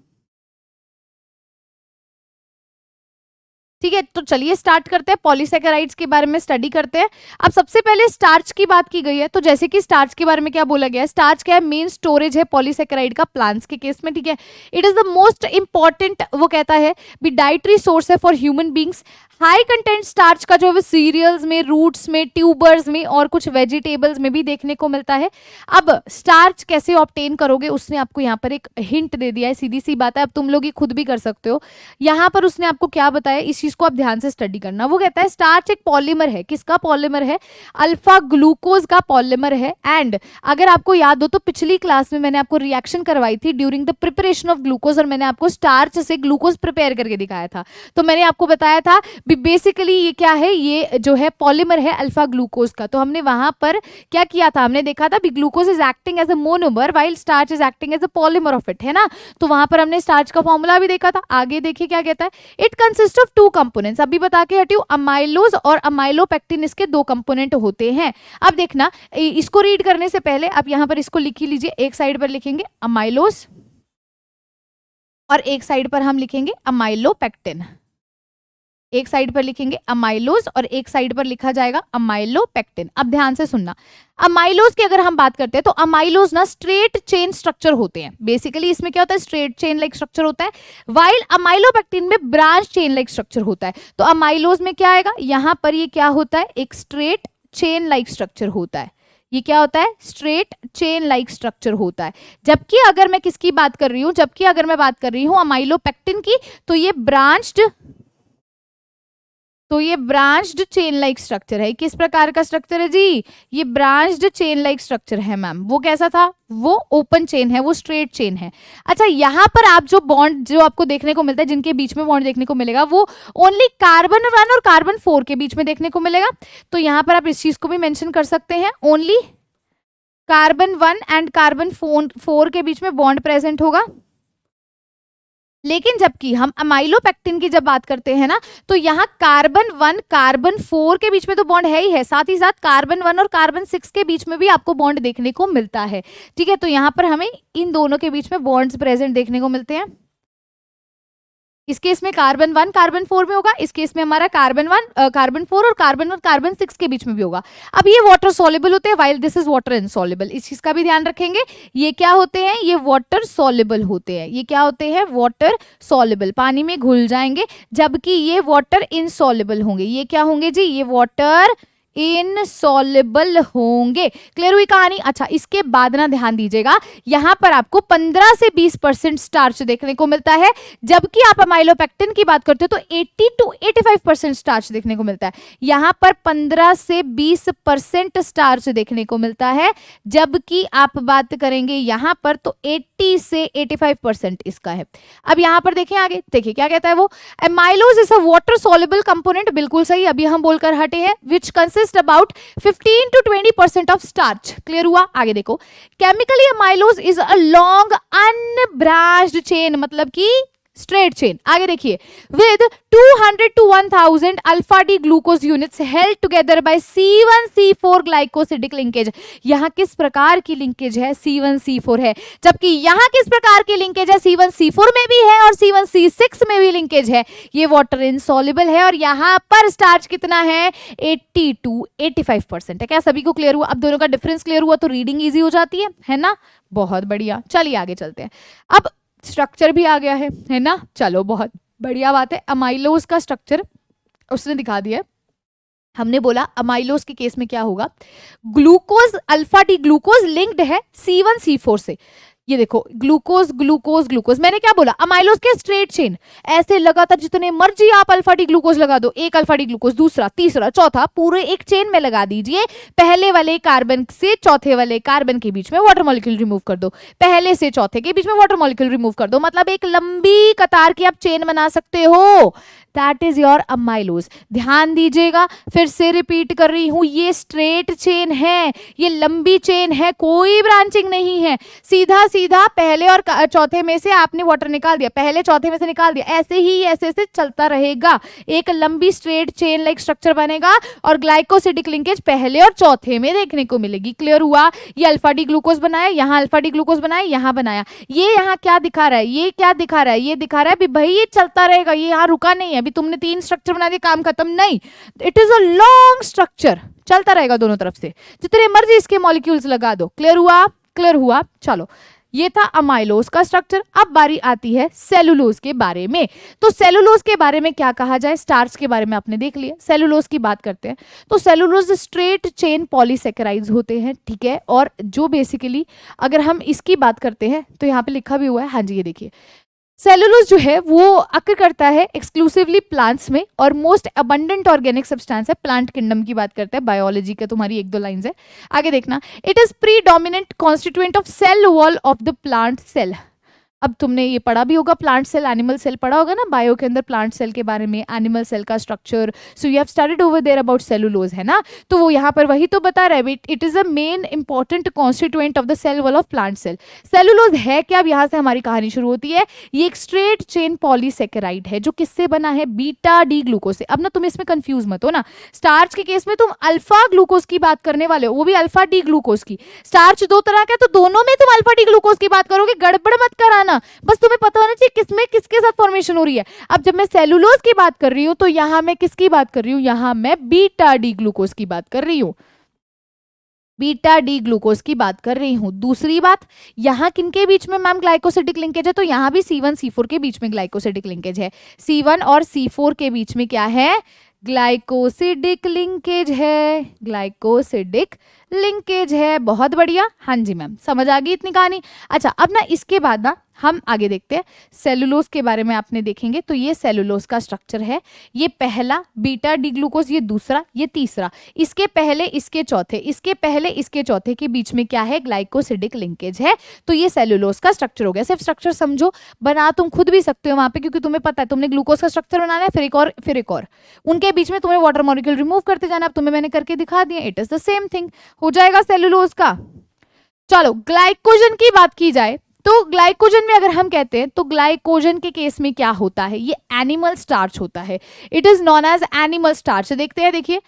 ठीक है, तो चलिए स्टार्ट करते हैं, पॉलीसेकेराइड्स के बारे में स्टडी करते हैं। अब सबसे पहले स्टार्च की बात की गई है, तो जैसे कि स्टार्च के बारे में क्या बोला गया है, स्टार्च क्या है, मेन स्टोरेज है पॉलीसेकेराइड का प्लांट्स के केस में। ठीक है, it is the most important, वो कहता है भी डाइटरी सोर्स है for human beings. High content starch का जो है सीरियल्स में, रूट्स में, ट्यूबर्स में और कुछ वेजिटेबल्स में भी देखने को मिलता है। अब स्टार्च कैसे ऑब्टेन करोगे, उसने आपको यहाँ पर एक हिंट दे दिया है, सीधी सी बात है, अब तुम लोग ये खुद भी कर सकते हो। यहाँ पर उसने आपको क्या बताया, इस चीज को आप ध्यान से स्टडी करना। वो कहता है स्टार्च एक पॉलीमर है, किसका पॉलीमर है, अल्फा ग्लूकोज का पॉलीमर है। एंड अगर आपको याद हो तो पिछली क्लास में मैंने आपको रिएक्शन करवाई थी during the preparation of glucose, और मैंने आपको स्टार्च से ग्लूकोज प्रिपेयर करके दिखाया था। तो मैंने आपको बताया था बेसिकली ये क्या है, ये जो है पॉलीमर है अल्फा ग्लूकोज का। तो हमने वहां पर क्या किया था, हमने देखा था भी glucose is acting as a monomer while starch is acting as a polymer of it, है ना। तो वहां पर हमने स्टार्च का फॉर्मूला भी देखा था। आगे देखिए क्या कहता है, इट कंसिस्ट ऑफ 2 कंपोनेंट्स। अभी बता के हटी हूं, अमाइलोज और अमाइलोपेक्टिन इसके 2 कंपोनेंट होते हैं। अब देखना, इसको रीड करने से पहले आप यहां पर इसको लिख ही लीजिए। एक साइड पर लिखेंगे अमाइलोज और एक साइड पर हम लिखेंगे अमाइलोपेक्टिन। एक साइड पर लिखेंगे अमाइलोज और एक साइड पर लिखा जाएगा अमाइलोपेक्टिन। अब ध्यान से सुनना, अमाइलोज की अगर हम बात करते हैं तो अमाइलोज ना स्ट्रेट चेन स्ट्रक्चर होते हैं। बेसिकली इसमें क्या होता है, स्ट्रेट चेन लाइक स्ट्रक्चर होता है, वाइल अमाइलोपेक्टिन में ब्रांच चेन लाइक स्ट्रक्चर होता है। तो अमाइलोज में क्या आएगा, यहां पर ये क्या होता है, एक स्ट्रेट चेन लाइक स्ट्रक्चर होता है। ये क्या होता है, स्ट्रेट चेन लाइक स्ट्रक्चर होता है। जबकि अगर मैं किसकी बात कर रही हूं, जबकि अगर मैं बात कर रही हूं अमाइलोपेक्टिन की, तो ये ब्रांच्ड तो ये ब्रांच्ड चेन लाइक स्ट्रक्चर है। किस प्रकार का स्ट्रक्चर है जी? ये ब्रांच्ड चेन लाइक स्ट्रक्चर है मैम। वो कैसा था? वो ओपन चेन है, वो स्ट्रेट चेन है। अच्छा, यहाँ पर आप जो बॉन्ड जो आपको देखने को मिलता है, जिनके बीच में बॉन्ड देखने को मिलेगा, वो ओनली कार्बन 1 और कार्बन 4 के बीच में देखने को मिलेगा। तो यहाँ पर आप इस चीज को भी मेंशन कर सकते हैं, ओनली कार्बन 1 एंड कार्बन 4 के बीच में बॉन्ड प्रेजेंट होगा। लेकिन जबकि हम अमाइलोपेक्टिन की जब बात करते हैं ना, तो यहाँ कार्बन 1 कार्बन 4 के बीच में तो बॉन्ड है ही है, साथ ही साथ कार्बन 1 और कार्बन 6 के बीच में भी आपको बॉन्ड देखने को मिलता है। ठीक है, तो यहाँ पर हमें इन दोनों के बीच में बॉन्ड्स प्रेजेंट देखने को मिलते हैं। इस केस में कार्बन 1 कार्बन 4 में होगा, इस केस में हमारा कार्बन 1 कार्बन 4 और कार्बन 1 कार्बन 6 के बीच में भी होगा। अब ये वाटर सॉल्युबल होते हैं, while this is water insoluble. इस चीज का भी ध्यान रखेंगे। ये क्या होते हैं? ये वाटर सॉल्युबल होते हैं। ये क्या होते हैं? वाटर सॉल्युबल, पानी में घुल जाएंगे, जबकि ये वाटर इनसॉल्युबल होंगे। ये क्या होंगे जी? ये वाटर इनसॉल्युबल होंगे। क्लियर हुई कहानी? अच्छा, इसके बाद ना ध्यान दीजिएगा, यहां पर आपको 15 से 20% स्टार्च देखने को मिलता है, जबकि आप अमाइलोपेक्टिन की बात करते हो तो 80 to 85% स्टार्च देखने को मिलता है। यहां पर 15 से 20% स्टार्च देखने को मिलता है, जबकि आप बात करेंगे यहां पर तो 80 से 85% इसका है। अब यहां पर देखें आगे, देखिए क्या कहता है वो, amylose is a water soluble component. बिल्कुल सही, अभी हम बोलकर हटे हैं, which consist about 15 to 20% of starch। Clear हुआ? आगे देखो, chemically amylose is a long unbranched chain, मतलब कि स्ट्रेट चेन। आगे देखिए, with 200 to 1000 alpha D glucose units held together by C1C4 glycosidic linkage. यहाँ किस प्रकार की लिंकेज है? C1C4 है। जबकि यहाँ किस प्रकार की लिंकेज है? C1C4 में भी है और C1C6 में भी लिंकेज है। ये वाटर इनसॉल्युबल है और यहाँ पर स्टार्च कितना है? 80 to 85% है। क्या सभी को क्लियर हुआ? अब दोनों का डिफरेंस क्लियर हुआ तो रीडिंग इजी हो जाती है ना? बहुत बढ़िया, चलिए आगे चलते हैं। अब स्ट्रक्चर भी आ गया है ना? चलो बहुत बढ़िया बात है। अमाइलोज का स्ट्रक्चर उसने दिखा दिया है। हमने बोला अमाइलोज के केस में क्या होगा, glucose alpha D glucose linked है C1C4 से। ये देखो, ग्लूकोज ग्लूकोज ग्लूकोज, मैंने क्या बोला? अमाइलोज के स्ट्रेट चेन, ऐसे लगातार जितने मर्जी आप अल्फा डी ग्लूकोज लगा दो, एक अल्फा डी ग्लूकोज, दूसरा, तीसरा, चौथा, पूरे एक चेन में लगा दीजिए। पहले वाले कार्बन से चौथे वाले कार्बन के बीच में वाटर मॉलिक्यूल रिमूव कर दो, पहले से चौथे के बीच में वाटर मॉलिक्यूल रिमूव कर दो, मतलब एक लंबी कतार की आप चेन बना सकते हो। That is your amylose. ध्यान दीजिएगा, फिर से रिपीट कर रही हूं, ये स्ट्रेट चेन है, ये लंबी चेन है, कोई ब्रांचिंग नहीं है। सीधा सीधा पहले और चौथे में से आपने वाटर निकाल दिया, पहले चौथे में से निकाल दिया, ऐसे ही ऐसे ऐसे चलता रहेगा। एक लंबी स्ट्रेट चेन लाइक स्ट्रक्चर बनेगा और ग्लाइकोसिडिक लिंकेज पहले और चौथे में देखने को मिलेगी। क्लियर हुआ? ये अल्फा डी ग्लूकोज बनाया, यहाँ अल्फा डी ग्लूकोज बनाया, यहाँ बनाया। ये यहाँ क्या दिखा रहा है? ये क्या दिखा रहा है? ये दिखा रहा है भाई ये चलता रहेगा, ये यहाँ रुका नहीं है। अभी तुमने 3 स्ट्रक्चर बना दिए, काम खत्म नहीं। It is a long structure, चलता रहेगा दोनों तरफ से, जितने मर्जी इसके मॉलिक्यूल्स लगा दो। क्लियर हुआ? क्लियर हुआ। चलो, ये था अमाइलोज का स्ट्रक्चर। अब बारी आती है सेलुलोज के बारे में। तो सेलुलोज के बारे में क्या कहा जाए? स्टार्च के बारे में आपने देख लिया, सेलुलोज की बात करते हैं। तो सेलुलोज स्ट्रेट चेन पॉलीसेकेराइड्स होते हैं, ठीक है। और जो बेसिकली अगर हम इसकी बात करते हैं तो यहाँ पे लिखा भी हुआ है, हाँ जी, ये देखिए, सेलुलोज जो है वो अकर करता है एक्सक्लूसिवली प्लांट्स में और मोस्ट अबंडेंट ऑर्गेनिक सब्सटेंस है। प्लांट किंगडम की बात करते हैं, बायोलॉजी के तुम्हारी 1-2 लाइंस है, आगे देखना। It is predominant constituent of cell wall of the plant cell. अब तुमने ये पढ़ा भी होगा, प्लांट सेल एनिमल सेल पढ़ा होगा ना बायो के अंदर, प्लांट सेल के बारे में, एनिमल सेल का structure. So you have studied over there about cellulose, है ना? तो वो यहाँ पर वही तो बता रहा है, it is a main important constituent of the cell wall of plant cell. Cellulose है क्या? अब यहाँ से हमारी कहानी शुरू होती है। ये एक स्ट्रेट चेन पॉलीसेकेराइड है जो किससे बना है? बीटा डी ग्लूकोज से। अब ना तुम इसमें कंफ्यूज मत हो ना, स्टार्च के केस में तुम अल्फा ग्लूकोज की बात करने वाले हो, वो भी अल्फा डी ग्लूकोज की। स्टार्च 2 तरह का है तो दोनों में तुम अल्फा डी ग्लूकोज की बात करोगे, गड़बड़ मत कराना, बस तुम्हें पता होना चाहिए किसमें किसके साथ फॉर्मेशन हो रही है। अब जब मैं सेलुलोज की बात कर रही हूं तो यहां मैं किसकी बात कर रही हूं? यहां मैं बीटा डी ग्लूकोज की बात कर रही हूं, बीटा डी ग्लूकोज की बात कर रही हूं। दूसरी बात, यहां किनके बीच में मैम ग्लाइकोसिडिक लिंकेज है? तो यहां भी C1C4 के बीच में ग्लाइकोसिडिक लिंकेज है। C1 और C4 के बीच में क्या है? ग्लाइकोसिडिक लिंकेज है, ग्लाइकोसिडिक लिंकेज है। बहुत बढ़िया, हाँ जी मैम, समझ आ गई इतनी कहानी। अच्छा, अब ना इसके बाद ना हम आगे देखते हैं सेलुलोज के बारे में। आपने देखेंगे तो ये सेलुलोज का स्ट्रक्चर है, ये पहला बीटा डी ग्लूकोज, ये दूसरा, ये तीसरा, इसके पहले इसके चौथे, इसके पहले इसके चौथे के बीच में क्या है, ग्लाइकोसिडिक लिंकेज है। तो ये सेलुलोज का स्ट्रक्चर हो गया। सिर्फ स्ट्रक्चर समझो, बना तुम खुद भी सकते हो वहां पे, क्योंकि तुम्हें पता है तुमने ग्लूकोज का स्ट्रक्चर बनाना है, फिर एक और, फिर एक और, उनके बीच में तुम्हें वाटर मॉलिक्यूल रिमूव करते जाना। अब तुम्हें मैंने करके दिखा दिया, it is the same thing, हो जाएगा सेलुलोज का। चलो, ग्लाइकोजन की बात की जाए तो ग्लाइकोजन में अगर हम कहते हैं तो ग्लाइकोजन के केस में क्या होता है, ये एनिमल स्टार्च होता है। It is known as animal starch. देखते हैं, देखिए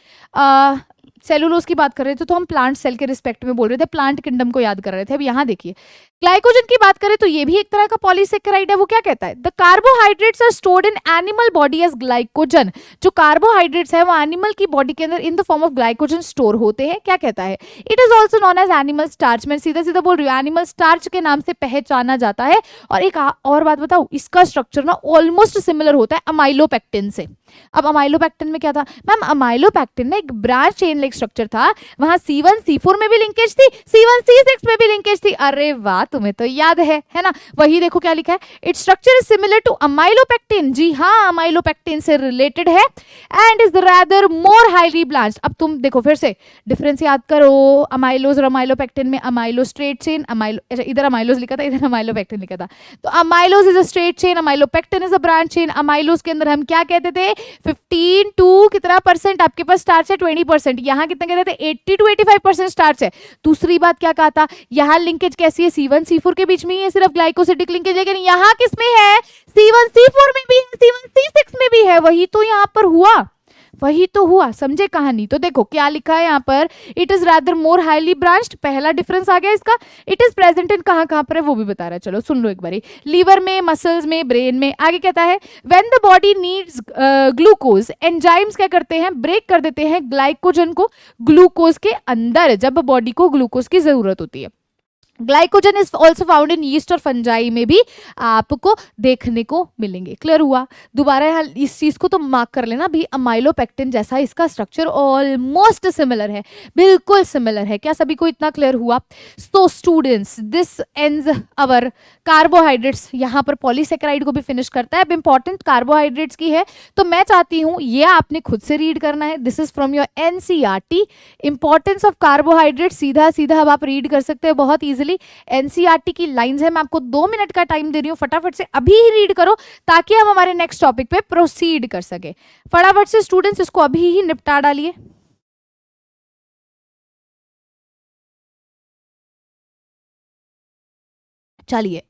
सेलुलोज की बात कर रहे थे तो हम प्लांट सेल के रिस्पेक्ट में बोल रहे थे, प्लांट किंगडम को याद कर रहे थे। अब यहाँ देखिए ग्लाइकोजन की बात करें तो ये भी एक तरह का पॉलीसेकेराइड है। वो क्या कहता है, the carbohydrates are stored in animal body as glycogen. जो कार्बोहाइड्रेट्स है वो एनिमल की बॉडी के अंदर in the form of glycogen store होते हैं। क्या कहता है, it is also known as animal starch. मैं सीधा सीधा बोल रही हूँ, एनिमल स्टार्च के नाम से पहचाना जाता है। और एक और बात बताऊं, इसका स्ट्रक्चर ना ऑलमोस्ट सिमिलर होता है अमाइलोपेक्टिन से। अब अमाइलोपेक्टिन में क्या था मैम, अमाइलोपेक्टिन ना एक ब्रांच चेन लाइक स्ट्रक्चर था, वहां C1 C4 में भी लिंकेज थी, C1 C6 में भी लिंकेज थी। अरे वाह, तुम्हें तो याद है ना। वही देखो क्या लिखा है, it structure is similar to amylopectin. जी हाँ, अमाइलोपेक्टिन से रिलेटेड है and is rather more highly branched. अब तुम देखो फिर से डिफरेंस याद करो, अमाइलोज और अमाइलोपेक्टिन में। अमाइलो स्ट्रेट चेन, अमाइलो, अच्छा इधर अमाइलोज लिखा था, इधर अमाइलोपेक्टिन लिखा था। तो amylose is a straight chain, amylopectin is a branch chain. Amylose के अंदर हम क्या कहते थे, 15 टू कितना परसेंट आपके पास स्टार्च है, 20%। यहाँ कितना कहते थे, 80 to 85% स्टार्च है। दूसरी बात क्या कहा था, यहाँ लिंकेज कैसी है, C1 C4 के बीच में ही है सिर्फ ग्लाइकोसिडिक लिंकेज, लेकिन यहाँ किसमें है, C1 C4 में भी है, C1 C6 में भी है। वही तो यहाँ पर हुआ, वही तो हुआ, समझे कहानी। तो देखो क्या लिखा है यहाँ पर, it is rather more highly branched, पहला डिफरेंस आ गया इसका। इट इज प्रेजेंट इन कहाँ कहाँ पर है वो भी बता रहा है, चलो सुन लो एक बारी, लीवर में, मसल्स में, ब्रेन में। आगे कहता है when the body needs glucose, enzymes क्या करते हैं, ब्रेक कर देते हैं ग्लाइकोजन को ग्लूकोज के अंदर, जब बॉडी को ग्लूकोज की जरूरत होती है। Glycogen is also found in yeast और फंजाई में भी आपको देखने को मिलेंगे। क्लियर हुआ, दोबारा यहाँ इस चीज को तो मार्क कर लेना भी, अमाइलोपेक्टिन जैसा इसका स्ट्रक्चर ऑलमोस्ट सिमिलर है, बिल्कुल सिमिलर है। क्या सभी को इतना क्लियर हुआ। So students, this ends our carbohydrates. यहाँ पर पॉलीसेकेराइड को भी फिनिश करता है। अब इंपॉर्टेंट कार्बोहाइड्रेट्स की है तो मैं चाहती हूँ ये आपने खुद से रीड करना है। This is from your NCERT, importance of carbohydrate. सीधा सीधा अब आप रीड कर सकते हो बहुत इजीली। एनसीईआरटी की लाइंस है, मैं आपको 2 मिनट का टाइम दे रही हूँ, फटाफट से अभी ही रीड करो ताकि हम हमारे नेक्स्ट टॉपिक पे प्रोसीड कर सके। फटाफट से स्टूडेंट्स इसको अभी ही निपटा डालिए। चलिए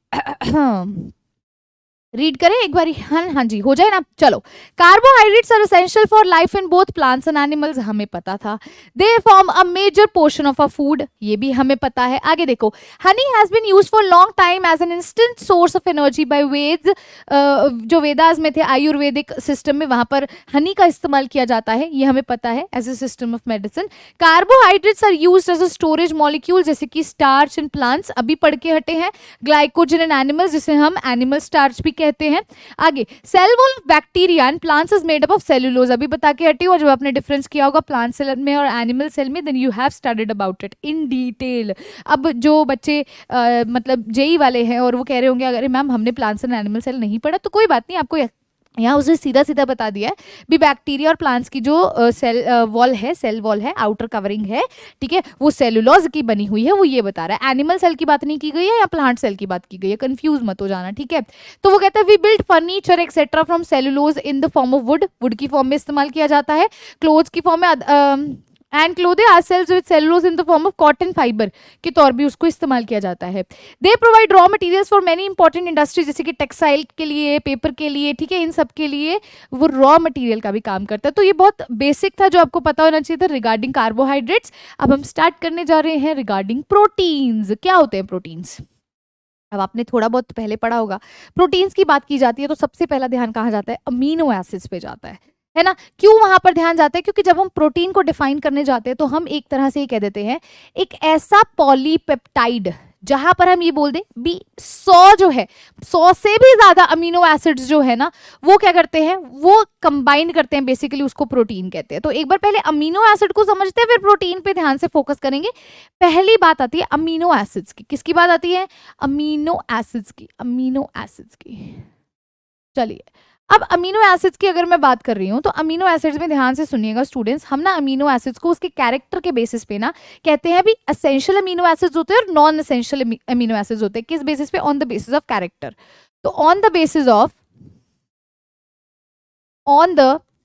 रीड करें एक बारी, हाँ जी हो जाए ना। चलो, carbohydrates are essential for life in both plants and animals, हमें पता था। They form a major portion of a food, ये भी हमें पता है। आगे देखो, honey has been used for long time as an instant source of energy by Veda. जो वेदास में थे, आयुर्वेदिक सिस्टम में, वहां पर हनी का इस्तेमाल किया जाता है, ये हमें पता है, as a system of medicine. Carbohydrates are used as a storage molecule, जैसे कि स्टार्च इन प्लांट्स, अभी पढ़ के हटे हैं। ग्लाइकोजन इन एनिमल्स, जिसे हम एनिमल स्टार्च भी कहते हैं। आगे, cell wall of bacteria and plants is made up of cellulose, अभी बता के हटी हो। जब आपने डिफरेंस किया होगा प्लांट सेल में और एनिमल सेल में, then you have studied about it in detail. अब जो बच्चे मतलब जेई वाले हैं और वो कह रहे होंगे अगर मैम हमने प्लांट सेल एनिमल सेल नहीं पढ़ा, तो कोई बात नहीं, आपको यहाँ उसे सीधा सीधा बता दिया है भी। बैक्टीरिया और प्लांट्स की जो सेल वॉल है, सेल वॉल है, आउटर कवरिंग है, ठीक है, वो सेलुलोज की बनी हुई है, वो ये बता रहा है। एनिमल सेल की बात नहीं की गई है या प्लांट सेल की बात की गई है, कंफ्यूज मत हो जाना, ठीक है। तो वो कहता है we build furniture etcetera from cellulose in the form of wood, wood की फॉर्म में इस्तेमाल किया जाता है। क्लोथ्स की फॉर्म में and cloth ourselves with cellulose in the form of cotton fibre के तौर भी उसको इस्तेमाल किया जाता है। They provide raw materials for many important industry, जैसे कि टेक्सटाइल के लिए, पेपर के लिए, ठीक है, इन सब के लिए वो रॉ मटेरियल का भी काम करता है। तो ये बहुत बेसिक था जो आपको पता होना चाहिए था रिगार्डिंग कार्बोहाइड्रेट्स। अब हम स्टार्ट करने जा रहे हैं रिगार्डिंग प्रोटीन्स। क्या होते हैं प्रोटीन्स, अब आपने थोड़ा बहुत पहले पढ़ा होगा। प्रोटीन्स की बात की जाती है तो सबसे पहला ध्यान कहाँ जाता है, अमीनो एसिड्स पे जाता है ना। क्यों वहां पर ध्यान जाता है, क्योंकि जब हम प्रोटीन को डिफाइन करने जाते हैं तो हम एक तरह से ही कह देते हैं एक ऐसा पॉलीपेप्टाइड जहां पर हम ये बोल दें भी 100 जो है, 100 से भी ज्यादा अमीनो एसिड्स जो है ना वो क्या करते हैं, वो कंबाइन करते हैं, बेसिकली उसको प्रोटीन कहते हैं। तो एक बार पहले अमीनो एसिड को समझते हैं, फिर प्रोटीन पे ध्यान से फोकस करेंगे। पहली बात आती है अमीनो एसिड्स की। किसकी बात आती है? अमीनो एसिड्स की, अमीनो एसिड्स की। चलिए, अब अमीनो एसिड्स की अगर मैं बात कर रही हूँ तो अमीनो एसिड्स में ध्यान से सुनिएगा स्टूडेंट्स, हम ना अमीनो एसिड्स को उसके कैरेक्टर के बेसिस पे ना कहते हैं भी असेंशियल अमीनो एसिड्स होते हैं और नॉन असेंशियल अमीनो एसिड्स होते हैं। किस बेसिस पे? On the basis of character. तो on the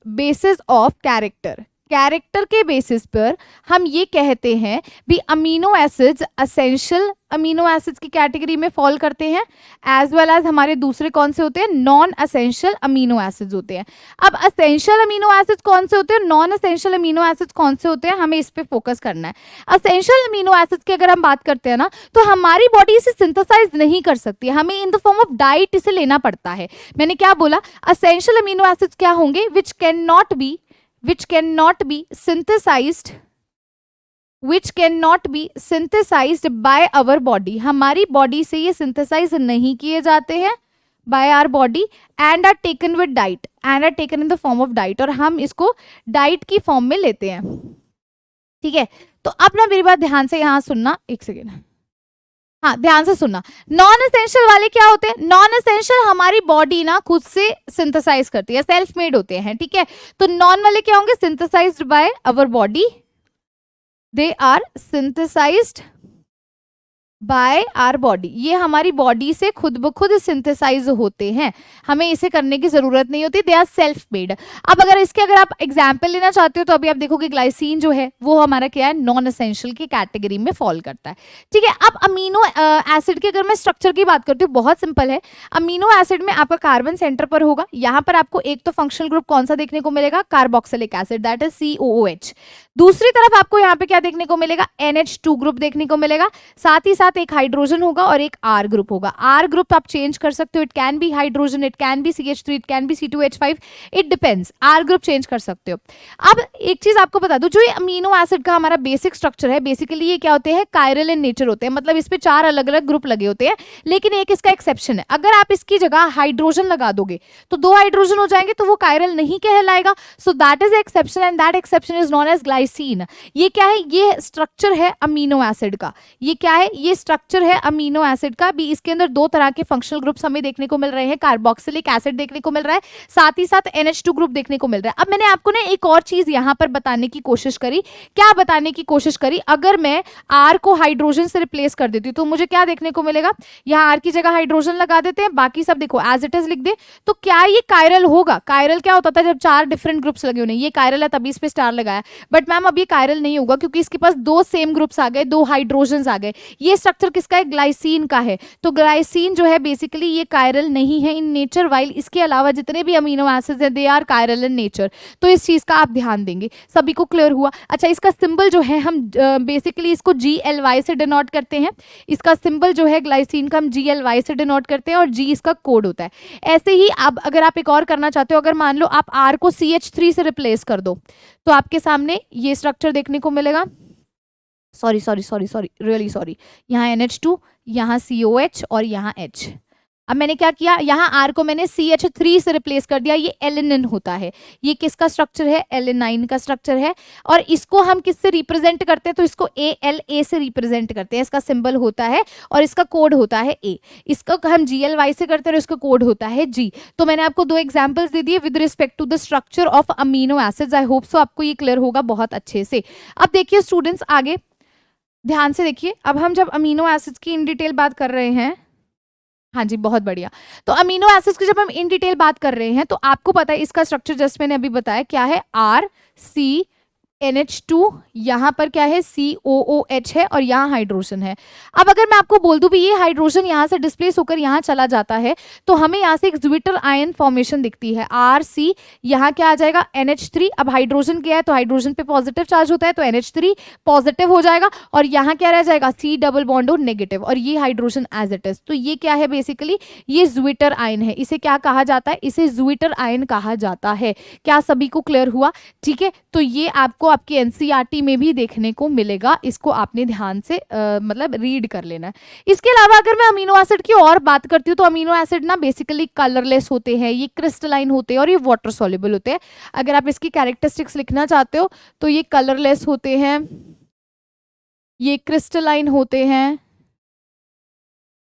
basis of character, character के बेसिस पर हम ये कहते हैं भी amino acids essential amino acids की कैटेगरी में फॉल करते हैं, एज वेल एज हमारे दूसरे कौन से होते हैं? नॉन असेंशियल अमीनो एसिड्स होते हैं। अब असेंशियल अमीनो एसिड्स कौन से होते हैं, नॉन असेंशियल अमीनो एसिड्स कौन से होते हैं, हमें इस पे फोकस करना है। असेंशियल अमीनो एसिड्स की अगर हम बात करते हैं ना तो हमारी बॉडी इसे सिंथेसाइज नहीं कर सकती, हमें इन द फॉर्म ऑफ डाइट इसे लेना पड़ता है। मैंने क्या बोला? असेंशियल अमीनो एसिड्स क्या होंगे? Which can not be synthesized by our body, हमारी बॉडी से ये सिंथेसाइज नहीं किए जाते हैं by our body and are taken with diet and are taken in the form of diet, और हम इसको डाइट की फॉर्म में लेते हैं। ठीक है, तो अब ना मेरी बात ध्यान से यहाँ सुनना, एक सेकेंड, हाँ ध्यान से सुनना। नॉन एसेंशियल वाले क्या होते हैं? नॉन एसेंशियल हमारी बॉडी ना खुद से सिंथेसाइज करती है, सेल्फ मेड होते हैं। ठीक है, तो नॉन वाले क्या होंगे? Synthesised by our body, they are synthesised by our body, ये हमारी बॉडी से खुद ब खुद सिंथेसाइज होते हैं, हमें इसे करने की जरूरत नहीं होती, दे आर सेल्फ मेड। अब अगर आप एग्जाम्पल लेना चाहते हो तो अभी आप देखोगे ग्लाइसिन जो है वो हमारा क्या है? नॉन एसेंशियल की कैटेगरी में फॉल करता है। ठीक है, अब अमीनो एसिड की अगर मैं स्ट्रक्चर की बात करती हूँ, बहुत सिंपल है। अमीनो एसिड में आपका कार्बन सेंटर पर होगा, यहाँ पर आपको एक तो फंक्शनल ग्रुप कौन सा देखने को मिलेगा? Carboxylic acid, that is COOH। दूसरी तरफ आपको यहाँ पे क्या देखने को मिलेगा? NH2 ग्रुप देखने को मिलेगा, साथ ही साथ एक हाइड्रोजन होगा और एक R ग्रुप होगा। R ग्रुप आप चेंज कर सकते हो, it can be hydrogen, it can be CH3, it can be C2H5, it depends, R group change कर सकते हो। अब एक चीज आपको बता दूं, जो ये अमीनो एसिड का हमारा बेसिक स्ट्रक्चर है, बेसिकली ये क्या होते हैं? कायरल इन नेचर होते हैं, मतलब इस पे 4 अलग अलग ग्रुप लगे होते हैं, लेकिन एक इसका एक्सेप्शन है, अगर आप इसकी जगह हाइड्रोजन लगा दोगे तो 2 हाइड्रोजन हो जाएंगे, तो वो कायरल नहीं कहलाएगा। So that is exception and that exception is known as glycine. ये क्या है? ये स्ट्रक्चर है अमीनो एसिड का। ये क्या है? ये स्ट्रक्चर है अमीनो एसिड का भी। इसके अंदर 2 तरह के फंक्शनल ग्रुप्स हमें देखने को मिल रहे हैं, कार्बोक्सिलिक एसिड देखने को मिल रहा है, साथ ही साथ NH2 ग्रुप देखने को मिल रहा है। अब मैंने आपको ना एक और चीज यहां पर बताने की कोशिश करी, क्या बताने की कोशिश करी? अगर मैं R को हाइड्रोजन से रिप्लेस कर देती हूँ तो मुझे क्या देखने को मिलेगा? यहाँ R की जगह हाइड्रोजन लगा देते हैं, बाकी सब देखो एज इट इज लिख दे, तो क्या ये कायरल होगा? कायरल क्या होता था जब 4 डिफरेंट ग्रुप्स लगे होने, ये कायरल है तभी इस पे स्टार लगाया, बट मैम अब ये कायरल नहीं होगा क्योंकि इसके पास 2 सेम ग्रुप्स आ गए, 2 हाइड्रोजन आ गए। ये स्ट्रक्चर किसका है? ग्लाइसिन का है। तो ग्लाइसिन जो है बेसिकली ये कायरल नहीं है इन नेचर, वाइल इसके अलावा जितने भी अमीनो एसिड्स हैं they are chiral in nature. तो इस चीज का आप ध्यान देंगे। सभी को क्लियर हुआ? अच्छा, इसका सिंबल जो है हम बेसिकली इसको GLY से डिनोट करते हैं। इसका सिंबल जो है ग्लाइसिन का हम GLY से डिनोट करते हैं और G इसका कोड होता है। ऐसे ही अब अगर आप एक और करना चाहते हो, अगर मान लो आप R को CH3 से रिप्लेस कर दो तो आपके सामने ये स्ट्रक्चर देखने को मिलेगा। सॉरी, रियली सॉरी, यहाँ NH2, यहाँ COH और यहाँ H। अब मैंने क्या किया? यहाँ R को मैंने CH3 से रिप्लेस कर दिया, ये एलिनिन होता है। ये किसका स्ट्रक्चर है? एलिनाइन का स्ट्रक्चर है। और इसको हम किससे रिप्रेजेंट करते हैं? तो इसको ALA से रिप्रेजेंट करते हैं, इसका सिंबल होता है और इसका कोड होता है A। इसको हम GLY से करते हैं और इसका कोड होता है G। तो मैंने आपको 2 एग्जाम्पल्स दे दिए with respect to the structure of amino acids. I hope so आपको ये क्लियर होगा बहुत अच्छे से। अब देखिए स्टूडेंट्स, आगे ध्यान से देखिए, अब हम जब अमीनो एसिड्स की इन डिटेल बात कर रहे हैं, हाँ जी बहुत बढ़िया, तो अमीनो एसिड्स की जब हम इन डिटेल बात कर रहे हैं तो आपको पता है इसका स्ट्रक्चर जस्ट मैंने अभी बताया क्या है? RC NH2, यहाँ पर क्या है? COOH है और यहाँ हाइड्रोजन है। अब अगर मैं आपको बोल दूं भी ये हाइड्रोजन यहाँ से डिस्प्लेस होकर यहाँ चला जाता है तो हमें यहाँ से एक ज्विटर आयन फॉर्मेशन दिखती है, RC, यहाँ क्या आ जाएगा? NH3। अब हाइड्रोजन क्या है? तो हाइड्रोजन पे पॉजिटिव चार्ज होता है तो NH3 पॉजिटिव हो जाएगा और यहाँ क्या रह जाएगा? C डबल बॉन्ड और नेगेटिव, और ये हाइड्रोजन एज इट इज। तो ये क्या है? बेसिकली ये ज्विटर आयन है। इसे क्या कहा जाता है? इसे ज्विटर आयन कहा जाता है। क्या सभी को क्लियर हुआ? ठीक है, तो ये आपको आपको आपकी एनसीईआरटी में भी देखने को मिलेगा, इसको आपने ध्यान से मतलब रीड कर लेना है। इसके अलावा अगर मैं अमीनो एसिड की और बात करती हूँ तो अमीनो एसिड ना बेसिकली कलरलेस होते हैं, ये क्रिस्टलाइन होते हैं और ये वाटर सॉल्युबल होते हैं। अगर आप इसकी कैरेक्टरिस्टिक्स लिखना चाहते हो तो ये कलरलेस होते हैं, ये क्रिस्टलाइन होते हैं,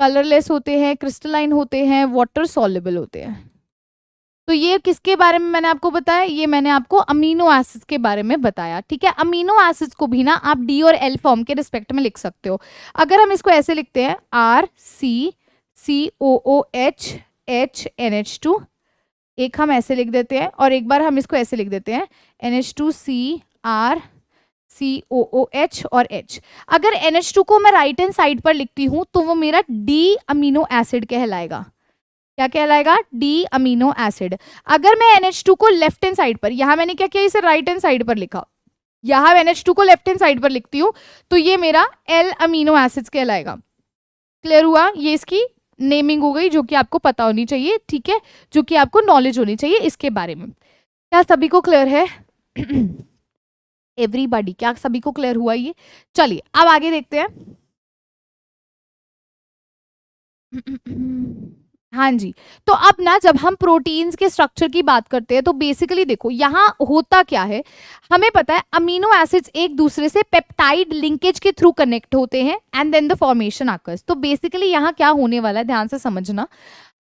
कलरलेस होते हैं, क्रिस्टलाइन होते हैं, वाटर सॉल्युबल होते हैं। तो ये किसके बारे में मैंने आपको बताया, ये मैंने आपको अमीनो एसिड्स के बारे में बताया, ठीक है। अमीनो एसिड्स को भी ना आप डी और एल फॉर्म के रिस्पेक्ट में लिख सकते हो। अगर हम इसको ऐसे लिखते हैं RCCOOH एक हम ऐसे लिख देते हैं और एक बार हम इसको ऐसे लिख देते हैं NH2CrCOOH और H। अगर NH2 को मैं राइट हैंड साइड पर लिखती हूं तो वो मेरा डी अमीनो एसिड कहलाएगा। क्या कहलाएगा? D amino acid. अगर मैं NH2 को लेफ्ट हैंड साइड पर, यहां मैंने क्या किया, इसे राइट हैंड साइड पर लिखा, यहां NH2 को लेफ्ट हैंड साइड पर लिखती हूं तो ये मेरा एल अमीनो एसिड्स कहलाएगा। क्लियर हुआ? ये इसकी नेमिंग हो गई जो कि आपको पता होनी चाहिए, ठीक है, जो कि आपको नॉलेज होनी चाहिए इसके बारे में। क्या सभी को क्लियर है? एवरीबॉडी, क्या सभी को क्लियर हुआ ये? चलिए अब आगे देखते हैं। हाँ जी, तो अब ना जब हम प्रोटीन्स के स्ट्रक्चर की बात करते हैं तो बेसिकली देखो यहाँ होता क्या है, हमें पता है अमीनो एसिड्स एक दूसरे से पेप्टाइड लिंकेज के थ्रू कनेक्ट होते हैं and then the formation occurs. तो बेसिकली यहाँ क्या होने वाला है, ध्यान से समझना।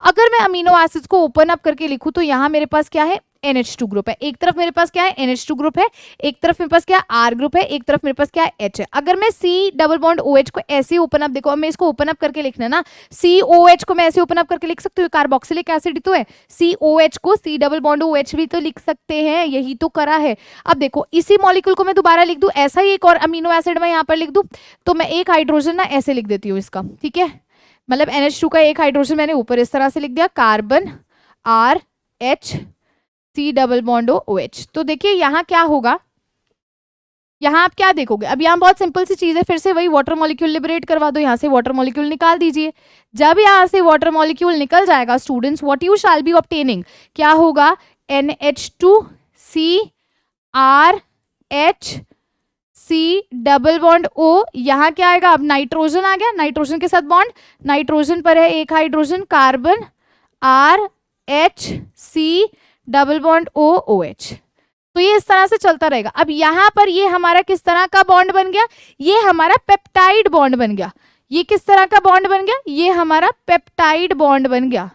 अगर मैं अमीनो एसिड्स को ओपन अप करके लिखूं तो यहाँ मेरे पास क्या है, NH2 ग्रुप है। एक तरफ मेरे पास क्या है, NH2 ग्रुप है, एक तरफ मेरे पास क्या है, R ग्रुप है, एक तरफ मेरे पास क्या है, H है। अगर मैं C डबल बॉन्ड OH को ऐसे ओपन अप, देखो मैं इसको ओपन अप करके लिखना ना, COH को मैं ऐसे ओपन अप करके लिख सकती हूँ, कार्बोक्सिलिक एसिड तो है, COH को C डबल बॉन्ड OH भी तो लिख सकते हैं, यही तो करा है। अब देखो इसी मॉलिक्यूल को मैं दोबारा लिख दूं, ऐसा ही एक और अमीनो एसिड मैं यहाँ पर लिख दूं तो मैं एक हाइड्रोजन ना ऐसे लिख देती हूँ इसका, ठीक है, मतलब NH2 का एक हाइड्रोजन मैंने ऊपर इस तरह से लिख दिया, carbon RH C double bond OH। तो देखिए यहाँ क्या होगा, यहाँ आप क्या देखोगे, अब यहाँ बहुत सिंपल सी चीज है, फिर से वही वाटर मॉलिक्यूल लिबरेट करवा दो, यहाँ से वाटर मॉलिक्यूल निकाल दीजिए। जब यहाँ से वाटर मॉलिक्यूल निकल जाएगा students, what you shall be obtaining, क्या होगा, NH2CrH C double bond O, यहाँ क्या आएगा, अब नाइट्रोजन आ गया, नाइट्रोजन के साथ बॉन्ड, नाइट्रोजन पर है एक hydrogen, carbon RH C double bond OH। तो ये इस तरह से चलता रहेगा। अब यहाँ पर ये हमारा किस तरह का बॉन्ड बन गया, ये हमारा पेप्टाइड बॉन्ड बन गया। ये किस तरह का बॉन्ड बन गया, ये हमारा पेप्टाइड बॉन्ड बन गया।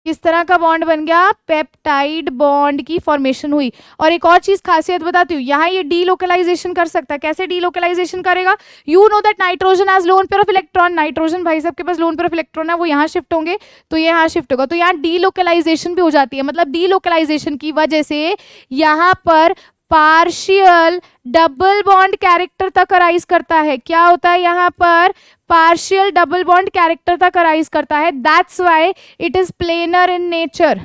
किस तरह का बॉन्ड बन गया, पेप्टाइड बॉन्ड की फॉर्मेशन हुई। और एक और चीज खासियत बताती हूँ, यहाँ ये डीलोकलाइजेशन कर सकता है। कैसे डीलोकलाइजेशन करेगा, you know that nitrogen has lone pair of electron, nitrogen भाई साहब के पास लोन पेयर ऑफ इलेक्ट्रॉन है, वो यहाँ शिफ्ट होंगे तो ये यहाँ शिफ्ट होगा, तो यहाँ डीलोकलाइजेशन भी हो जाती है। मतलब डीलोकलाइजेशन की वजह से यहाँ पर पार्शियल डबल बॉन्ड कैरेक्टर तक अराइज करता है। क्या होता है यहाँ पर, पार्शियल डबल बॉन्ड कैरेक्टर तक अराइज करता है, that's why it is planar in nature.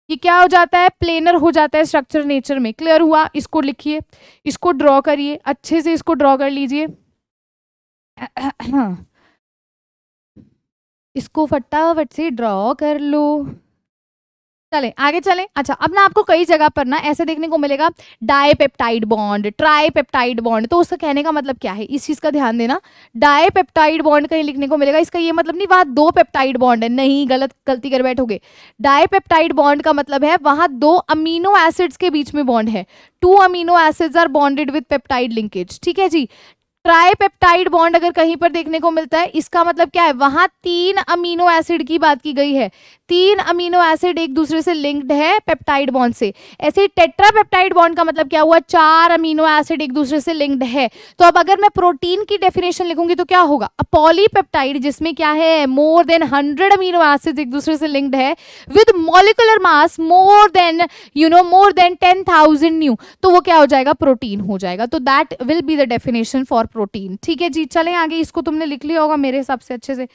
ये क्या हो जाता है, प्लेनर हो जाता है स्ट्रक्चर नेचर में। क्लियर हुआ? इसको लिखिए, इसको ड्रॉ करिए, अच्छे से इसको ड्रॉ कर लीजिए, इसको फटाफट से ड्रॉ कर लो। चलें आगे चलें। अच्छा, अब ना आपको कई जगह पर ना ऐसे देखने को मिलेगा डाईपेप्टाइड बॉन्ड, ट्राईपेप्टाइड बॉन्ड। तो उसका कहने का मतलब क्या है, इस चीज का ध्यान देना। डाईपेप्टाइड बॉन्ड कहीं लिखने को मिलेगा, इसका ये मतलब नहीं वहां दो पेप्टाइड बॉन्ड है, नहीं, गलती कर बैठोगे। डाईपेप्टाइड बॉन्ड का मतलब है वहां दो अमीनो एसिड्स के बीच में बॉन्ड है, 2 amino acids are bonded with peptide linkage, ठीक है जी। ट्राईपेप्टाइड बॉन्ड अगर कहीं पर देखने को मिलता है, इसका मतलब क्या है, वहां 3 अमीनो एसिड की बात की गई है, 3 अमीनो एसिड एक दूसरे से लिंक्ड है पेप्टाइड बॉन्ड से। ऐसे ही टेट्रापेप्टाइड बॉन्ड का मतलब क्या हुआ, 4 अमीनो एसिड एक दूसरे से लिंक्ड है। तो अब अगर मैं प्रोटीन की डेफिनेशन लिखूंगी तो क्या होगा, पॉलीपेप्टाइड जिसमें क्या है, मोर देन 100 अमीनो एसिड एक दूसरे से लिंक्ड है with molecular mass more than 10,000 new, तो वो क्या हो जाएगा, प्रोटीन हो जाएगा। तो that will be the definition for protein, ठीक है जी। चलें आगे, इसको तुमने लिख लिया होगा मेरे हिसाब से अच्छे से।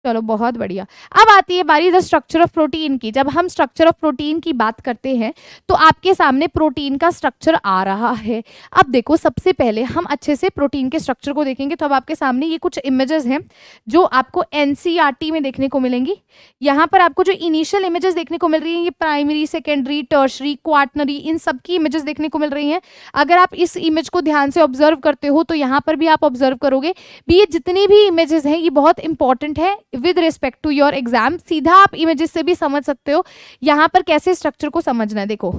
चलो बहुत बढ़िया। अब आती है बारी द स्ट्रक्चर ऑफ प्रोटीन की। जब हम स्ट्रक्चर ऑफ प्रोटीन की बात करते हैं तो आपके सामने प्रोटीन का स्ट्रक्चर आ रहा है। अब देखो, सबसे पहले हम अच्छे से प्रोटीन के स्ट्रक्चर को देखेंगे तो अब आपके सामने ये कुछ इमेजेस हैं जो आपको एनसीईआरटी में देखने को मिलेंगी। यहाँ पर आपको जो इनिशियल इमेजेस देखने को मिल रही हैं ये प्राइमरी, सेकेंडरी, टर्शरी, क्वाटनरी, इन सब की इमेजेस देखने को मिल रही हैं। अगर आप इस इमेज को ध्यान से ऑब्जर्व करते हो तो यहाँ पर भी आप ऑब्जर्व करोगे भी ये जितनी भी इमेजेस हैं ये बहुत इंपॉर्टेंट है with respect to your exam. सीधा आप इमेजेस से भी समझ सकते हो यहाँ पर कैसे स्ट्रक्चर को समझना है। देखो,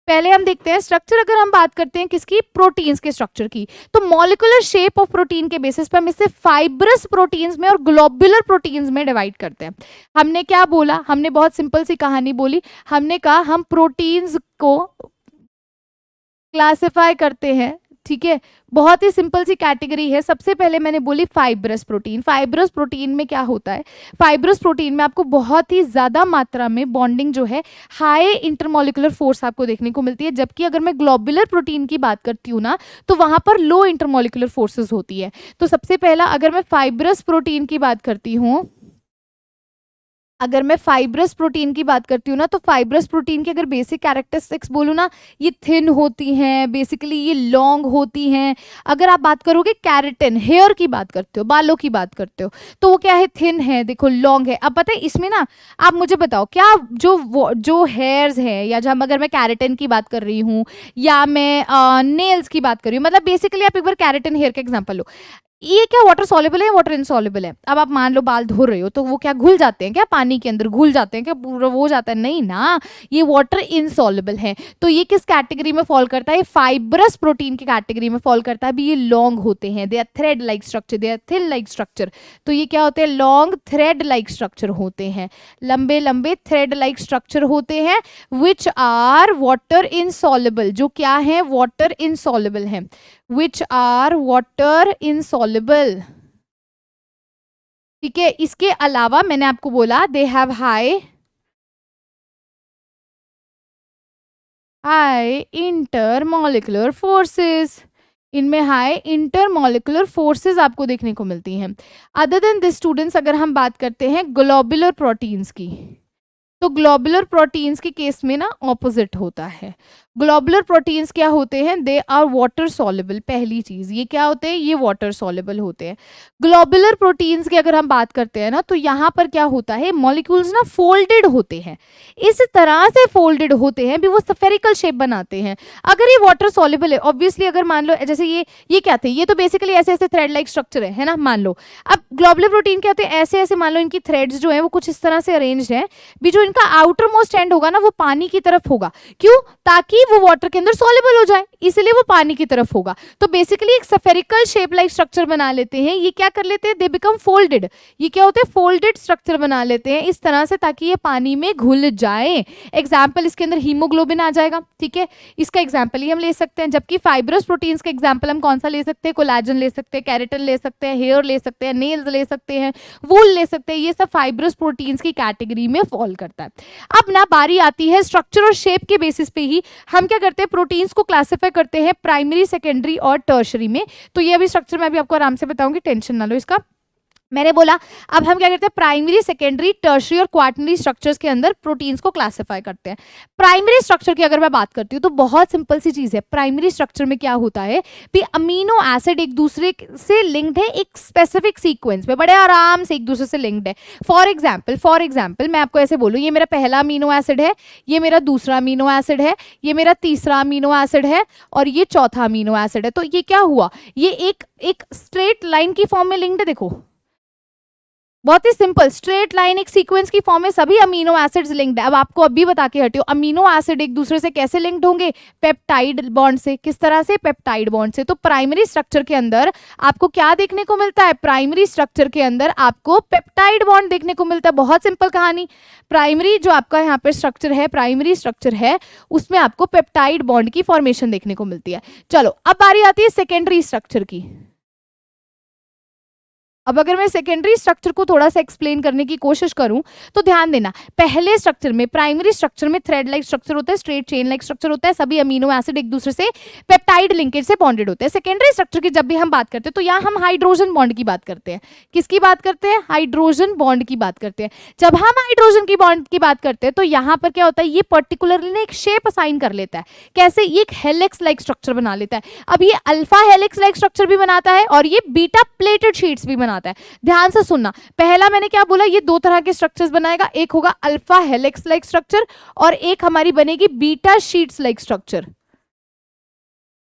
पहले हम देखते हैं स्ट्रक्चर। अगर हम बात करते हैं किसकी, प्रोटीन्स के स्ट्रक्चर की, तो मॉलिक्यूलर शेप ऑफ प्रोटीन के बेसिस पर हम इसे फाइब्रस प्रोटीन्स में और ग्लोबुलर प्रोटीन्स में डिवाइड करते हैं। हमने क्या बोला, हमने बहुत सिंपल सी कहानी बोली। हमने कहा हम प्रोटीन्स को क्लासिफाई करते हैं, ठीक है, बहुत ही सिंपल सी कैटेगरी है। सबसे पहले मैंने बोली फाइब्रस प्रोटीन। फाइब्रस प्रोटीन में क्या होता है, फाइब्रस प्रोटीन में आपको बहुत ही ज़्यादा मात्रा में बॉन्डिंग जो है, हाई इंटरमोलिकुलर फोर्स आपको देखने को मिलती है। जबकि अगर मैं ग्लोबुलर प्रोटीन की बात करती हूँ ना तो वहाँ पर लो इंटरमोलिकुलर फोर्सेस होती है। तो सबसे पहला अगर मैं फाइब्रस प्रोटीन की बात करती हूँ, अगर मैं फाइब्रस प्रोटीन की बात करती हूँ ना तो फाइब्रस प्रोटीन की अगर बेसिक कैरेक्टरिस्टिक्स बोलूँ ना, ये थिन होती हैं, बेसिकली ये लॉन्ग होती हैं। अगर आप बात करोगे कैरेटिन, हेयर की बात करते हो, बालों की बात करते हो, तो वो क्या है, थिन है, देखो लॉन्ग है। अब पता है इसमें ना, आप मुझे बताओ क्या जो हेयर्स है, या जब अगर मैं कैरेटिन की बात कर रही हूँ या मैं नेल्स की बात कर रही हूँ, मतलब बेसिकली आप एक बार कैरेटिन हेयर का एग्जाम्पल लो, ये क्या वाटर सॉल्युबल है, वाटर इनसॉल्युबल है। अब आप मान लो बाल धो रहे हो तो वो क्या घुल जाते हैं, क्या पानी के अंदर घुल जाते हैं, क्या पूरा वो हो जाता है, नहीं ना, ये वाटर इनसॉल्युबल है। तो ये किस कैटेगरी में फॉल करता है, फाइब्रस प्रोटीन की कैटेगरी में फॉल करता है। भी ये लॉन्ग होते हैं, they are thread like structure, they are thin like structure. तो ये क्या होते हैं, लॉन्ग थ्रेड लाइक स्ट्रक्चर होते हैं, लंबे लंबे थ्रेड लाइक स्ट्रक्चर होते हैं, विच आर वाटर इनसॉल्युबल, जो क्या है, वाटर इनसॉल्युबल है, which are water insoluble। ठीक है, इसके अलावा मैंने आपको बोला they have high intermolecular forces, इनमें हाई इंटरमॉलिकुलर फोर्सेस आपको देखने को मिलती हैं। अदर देन दिस स्टूडेंट्स, अगर हम बात करते हैं ग्लोबुलर प्रोटीन्स की, तो ग्लोबुलर प्रोटीन्स के केस में ना ऑपोजिट होता है। ग्लोबुलर प्रोटीन्स क्या होते हैं, दे आर वाटर सॉल्युबल। पहली चीज ये क्या होते हैं, ये वाटर सॉल्युबल होते हैं। ग्लोबुलर प्रोटीन्स की अगर हम बात करते हैं ना तो यहाँ पर क्या होता है, मॉलिक्यूल्स ना फोल्डेड होते हैं, इस तरह से फोल्डेड होते हैं भी वो स्फेरिकल शेप बनाते हैं। अगर ये वाटर सॉल्युबल है, ऑब्वियसली अगर मान लो जैसे ये क्या थे, ये तो बेसिकली ऐसे ऐसे थ्रेड लाइक स्ट्रक्चर है ना, मान लो। अब ग्लोबुलर प्रोटीन क्या होते हैं, ऐसे ऐसे मान लो इनकी थ्रेड्स जो है वो कुछ इस तरह से अरेंज्ड है, भी जो इनका आउटर मोस्ट एंड होगा ना वो पानी की तरफ होगा। क्यों, ताकि वो वाटर के अंदर सॉल्युबल हो जाए, इसलिए वो पानी की तरफ होगा। तो बेसिकली एक स्फेरिकल शेप लाइक स्ट्रक्चर बना लेते हैं। ये क्या कर लेते हैं, दे बिकम फोल्डेड। ये क्या होते हैं, फोल्डेड स्ट्रक्चर बना लेते हैं इस तरह से ताकि ये पानी में घुल जाए। एग्जाम्पल इसके अंदर हीमोग्लोबिन आ जाएगा, ठीक है, इसका एग्जाम्पल ही हम ले सकते हैं। जबकि फाइब्रस प्रोटीन्स का एग्जाम्पल हम कौन सा ले सकते हैं, कोलाजन ले सकते हैं, कैरेटिन ले सकते हैं, हेयर ले सकते हैं, नेल्स ले सकते हैं, वूल ले सकते हैं। ये सब फाइब्रस प्रोटीन्स की कैटेगरी में फॉल करता है। अब ना बारी आती है स्ट्रक्चर और शेप के बेसिस पे ही हम क्या करते हैं, प्रोटीन्स को क्लासिफाई करते हैं प्राइमरी, सेकेंडरी और टर्शरी में। तो ये अभी स्ट्रक्चर मैं अभी आपको आराम से बताऊंगी, टेंशन ना लो इसका। मैंने बोला अब हम क्या करते हैं, प्राइमरी, सेकेंडरी, टर्शरी और क्वाटरनरी स्ट्रक्चर्स के अंदर प्रोटीन्स को क्लासिफाई करते हैं। प्राइमरी स्ट्रक्चर की अगर मैं बात करती हूँ तो बहुत सिंपल सी चीज है। प्राइमरी स्ट्रक्चर में क्या होता है कि अमीनो एसिड एक दूसरे से लिंक्ड है, एक स्पेसिफिक सीक्वेंस में बड़े आराम से एक दूसरे से लिंक्ड है। फॉर एग्जाम्पल मैं आपको ऐसे बोलूँ, ये मेरा पहला अमीनो एसिड है, ये मेरा दूसरा अमीनो एसिड है, ये मेरा तीसरा अमीनो एसिड है और ये चौथा अमीनो एसिड है। तो ये क्या हुआ, ये एक स्ट्रेट लाइन की फॉर्म में लिंक्ड है। देखो बहुत ही सिंपल, स्ट्रेट लाइन एक सीक्वेंस की फॉर्म में सभी अमीनो एसिड्स लिंक्ड है। अब आपको अभी बता के हटियो, अमीनो एसिड एक दूसरे से कैसे लिंक्ड होंगे, पेप्टाइड बॉन्ड से। किस तरह से, पेप्टाइड बॉन्ड से। तो प्राइमरी स्ट्रक्चर के अंदर आपको क्या देखने को मिलता है, प्राइमरी स्ट्रक्चर के अंदर आपको पेप्टाइड बॉन्ड देखने को मिलता है। बहुत सिंपल कहानी, प्राइमरी जो आपका यहाँ पे स्ट्रक्चर है, प्राइमरी स्ट्रक्चर है, उसमें आपको पेप्टाइड बॉन्ड की फॉर्मेशन देखने को मिलती है। चलो अब बारी आती है सेकेंडरी स्ट्रक्चर की। अब अगर मैं सेकेंडरी स्ट्रक्चर को थोड़ा सा एक्सप्लेन करने की कोशिश करूं तो ध्यान देना, पहले स्ट्रक्चर में, प्राइमरी स्ट्रक्चर में थ्रेड लाइक स्ट्रक्चर होता है, स्ट्रेट चेन लाइक स्ट्रक्चर होता है, सभी अमीनो एसिड एक दूसरे से पेप्टाइड लिंकेज से बॉन्डेड होते हैं। सेकेंडरी स्ट्रक्चर की जब भी हम बात करते हैं तो यहाँ हम हाइड्रोजन बॉन्ड की बात करते हैं। किसकी बात करते हैं? हाइड्रोजन बॉन्ड की बात करते हैं। जब हम हाइड्रोजन की बॉन्ड की बात करते हैं तो यहाँ पर क्या होता है, ये पर्टिकुलरली एक शेप असाइन कर लेता है। कैसे? ये एक हेलिक्स लाइक स्ट्रक्चर बना लेता है। अब ये अल्फा हेलिक्स लाइक स्ट्रक्चर भी बनाता है और ये बीटा प्लेटेड शीट्स भी बनाता है। ध्यान से सुनना, पहला मैंने क्या बोला, ये दो तरह के स्ट्रक्चर्स बनाएगा, एक होगा अल्फा हेलिक्स लाइक स्ट्रक्चर और एक हमारी बनेगी बीटा शीट्स लाइक स्ट्रक्चर।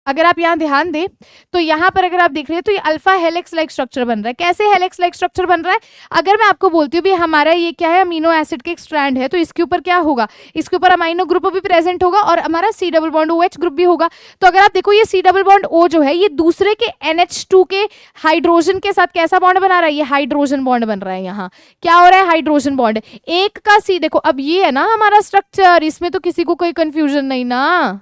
अगर आप यहां ध्यान दें तो यहां पर अगर आप देख रहे हैं तो ये अल्फा हेलिक्स लाइक स्ट्रक्चर बन रहा है। कैसे हेलिक्स लाइक स्ट्रक्चर बन रहा है? अगर मैं आपको बोलती हूँ भी हमारा ये क्या है, अमीनो एसिड के एक स्ट्रैंड है, तो इसके ऊपर क्या होगा, इसके ऊपर अमाइनो ग्रुप भी प्रेजेंट होगा और हमारा C double bond OH group भी होगा। तो अगर आप देखो ये सी डबल बॉन्ड O जो है ये दूसरे के NH2 के हाइड्रोजन के साथ कैसा बॉन्ड बना रहा है, ये हाइड्रोजन बॉन्ड बन रहा है। यहाँ क्या हो रहा है, हाइड्रोजन बॉन्ड। एक का सी देखो, अब ये है ना हमारा स्ट्रक्चर, इसमें तो किसी को कोई कंफ्यूजन नहीं ना,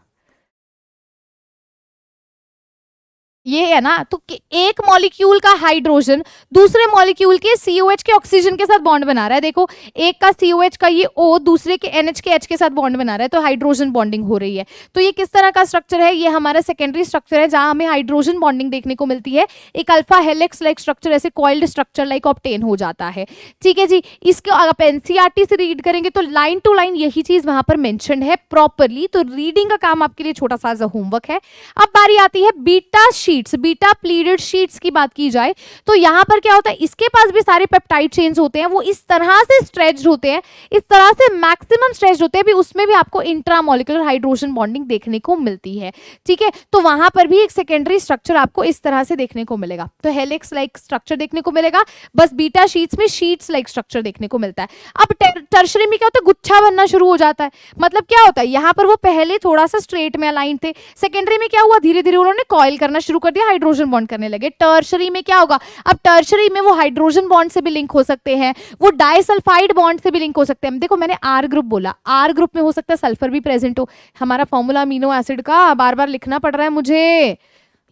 ये है ना। तो एक मॉलिक्यूल का हाइड्रोजन दूसरे मॉलिक्यूल के COH के ऑक्सीजन के साथ बॉन्ड बना रहा है। देखो एक का COH का ये O दूसरे के NH के H के साथ बॉन्ड बना रहा है, तो हाइड्रोजन बॉन्डिंग हो रही है। तो ये किस तरह का स्ट्रक्चर है, ये हमारा सेकेंडरी स्ट्रक्चर है जहां हमें हाइड्रोजन बॉन्डिंग देखने को मिलती है। एक अल्फा हेलिक्स लाइक स्ट्रक्चर ऐसे कॉइल्ड स्ट्रक्चर लाइक ऑब्टेन हो जाता है। ठीक है जी, इसको आप NCERT से रीड करेंगे तो लाइन टू लाइन यही चीज वहां पर मेंशन है प्रॉपरली। तो रीडिंग का काम आपके लिए छोटा सा होमवर्क है। अब बारी आती है बीटा बीटा प्लीटेड शीट्स की बात की जाए तो यहां पर क्या होता है, इसके पास भी सारे पेप्टाइड चेन्स होते हैं, वो इस तरह से स्ट्रेच्ड होते हैं, इस तरह से मैक्सिमम स्ट्रेच्ड होते हैं भी, उसमें भी आपको इंट्रामोलिकुलर हाइड्रोजन बॉन्डिंग देखने को मिलती है। ठीक है, तो वहां पर भी एक सेकेंडरी स्ट्रक्चर आपको इस तरह से देखने को मिलेगा। तो हेलिक्स लाइक स्ट्रक्चर देखने को मिलेगा, बस बीटा शीट्स में शीट्स लाइक स्ट्रक्चर देखने को मिलता है। अब टर्शरी में क्या होता है, गुच्छा बनना शुरू हो जाता है। मतलब क्या होता है, यहां पर वो पहले थोड़ा सा स्ट्रेट में अलाइन थे, सेकेंडरी में क्या हुआ, धीरे धीरे उन्होंने कॉइल करना शुरू कर दिया, हाइड्रोजन बॉन्ड करने लगे। टर्शरी में क्या होगा, अब टर्शरी में वो हाइड्रोजन बॉन्ड से भी लिंक हो सकते हैं, वो डाइसल्फाइड बॉन्ड से भी लिंक हो सकते हैं। देखो मैंने आर ग्रुप बोला, आर ग्रुप में हो सकता है सल्फर भी प्रेजेंट हो। हमारा फॉर्मूला अमीनो एसिड का बार बार लिखना पड़ रहा है मुझे,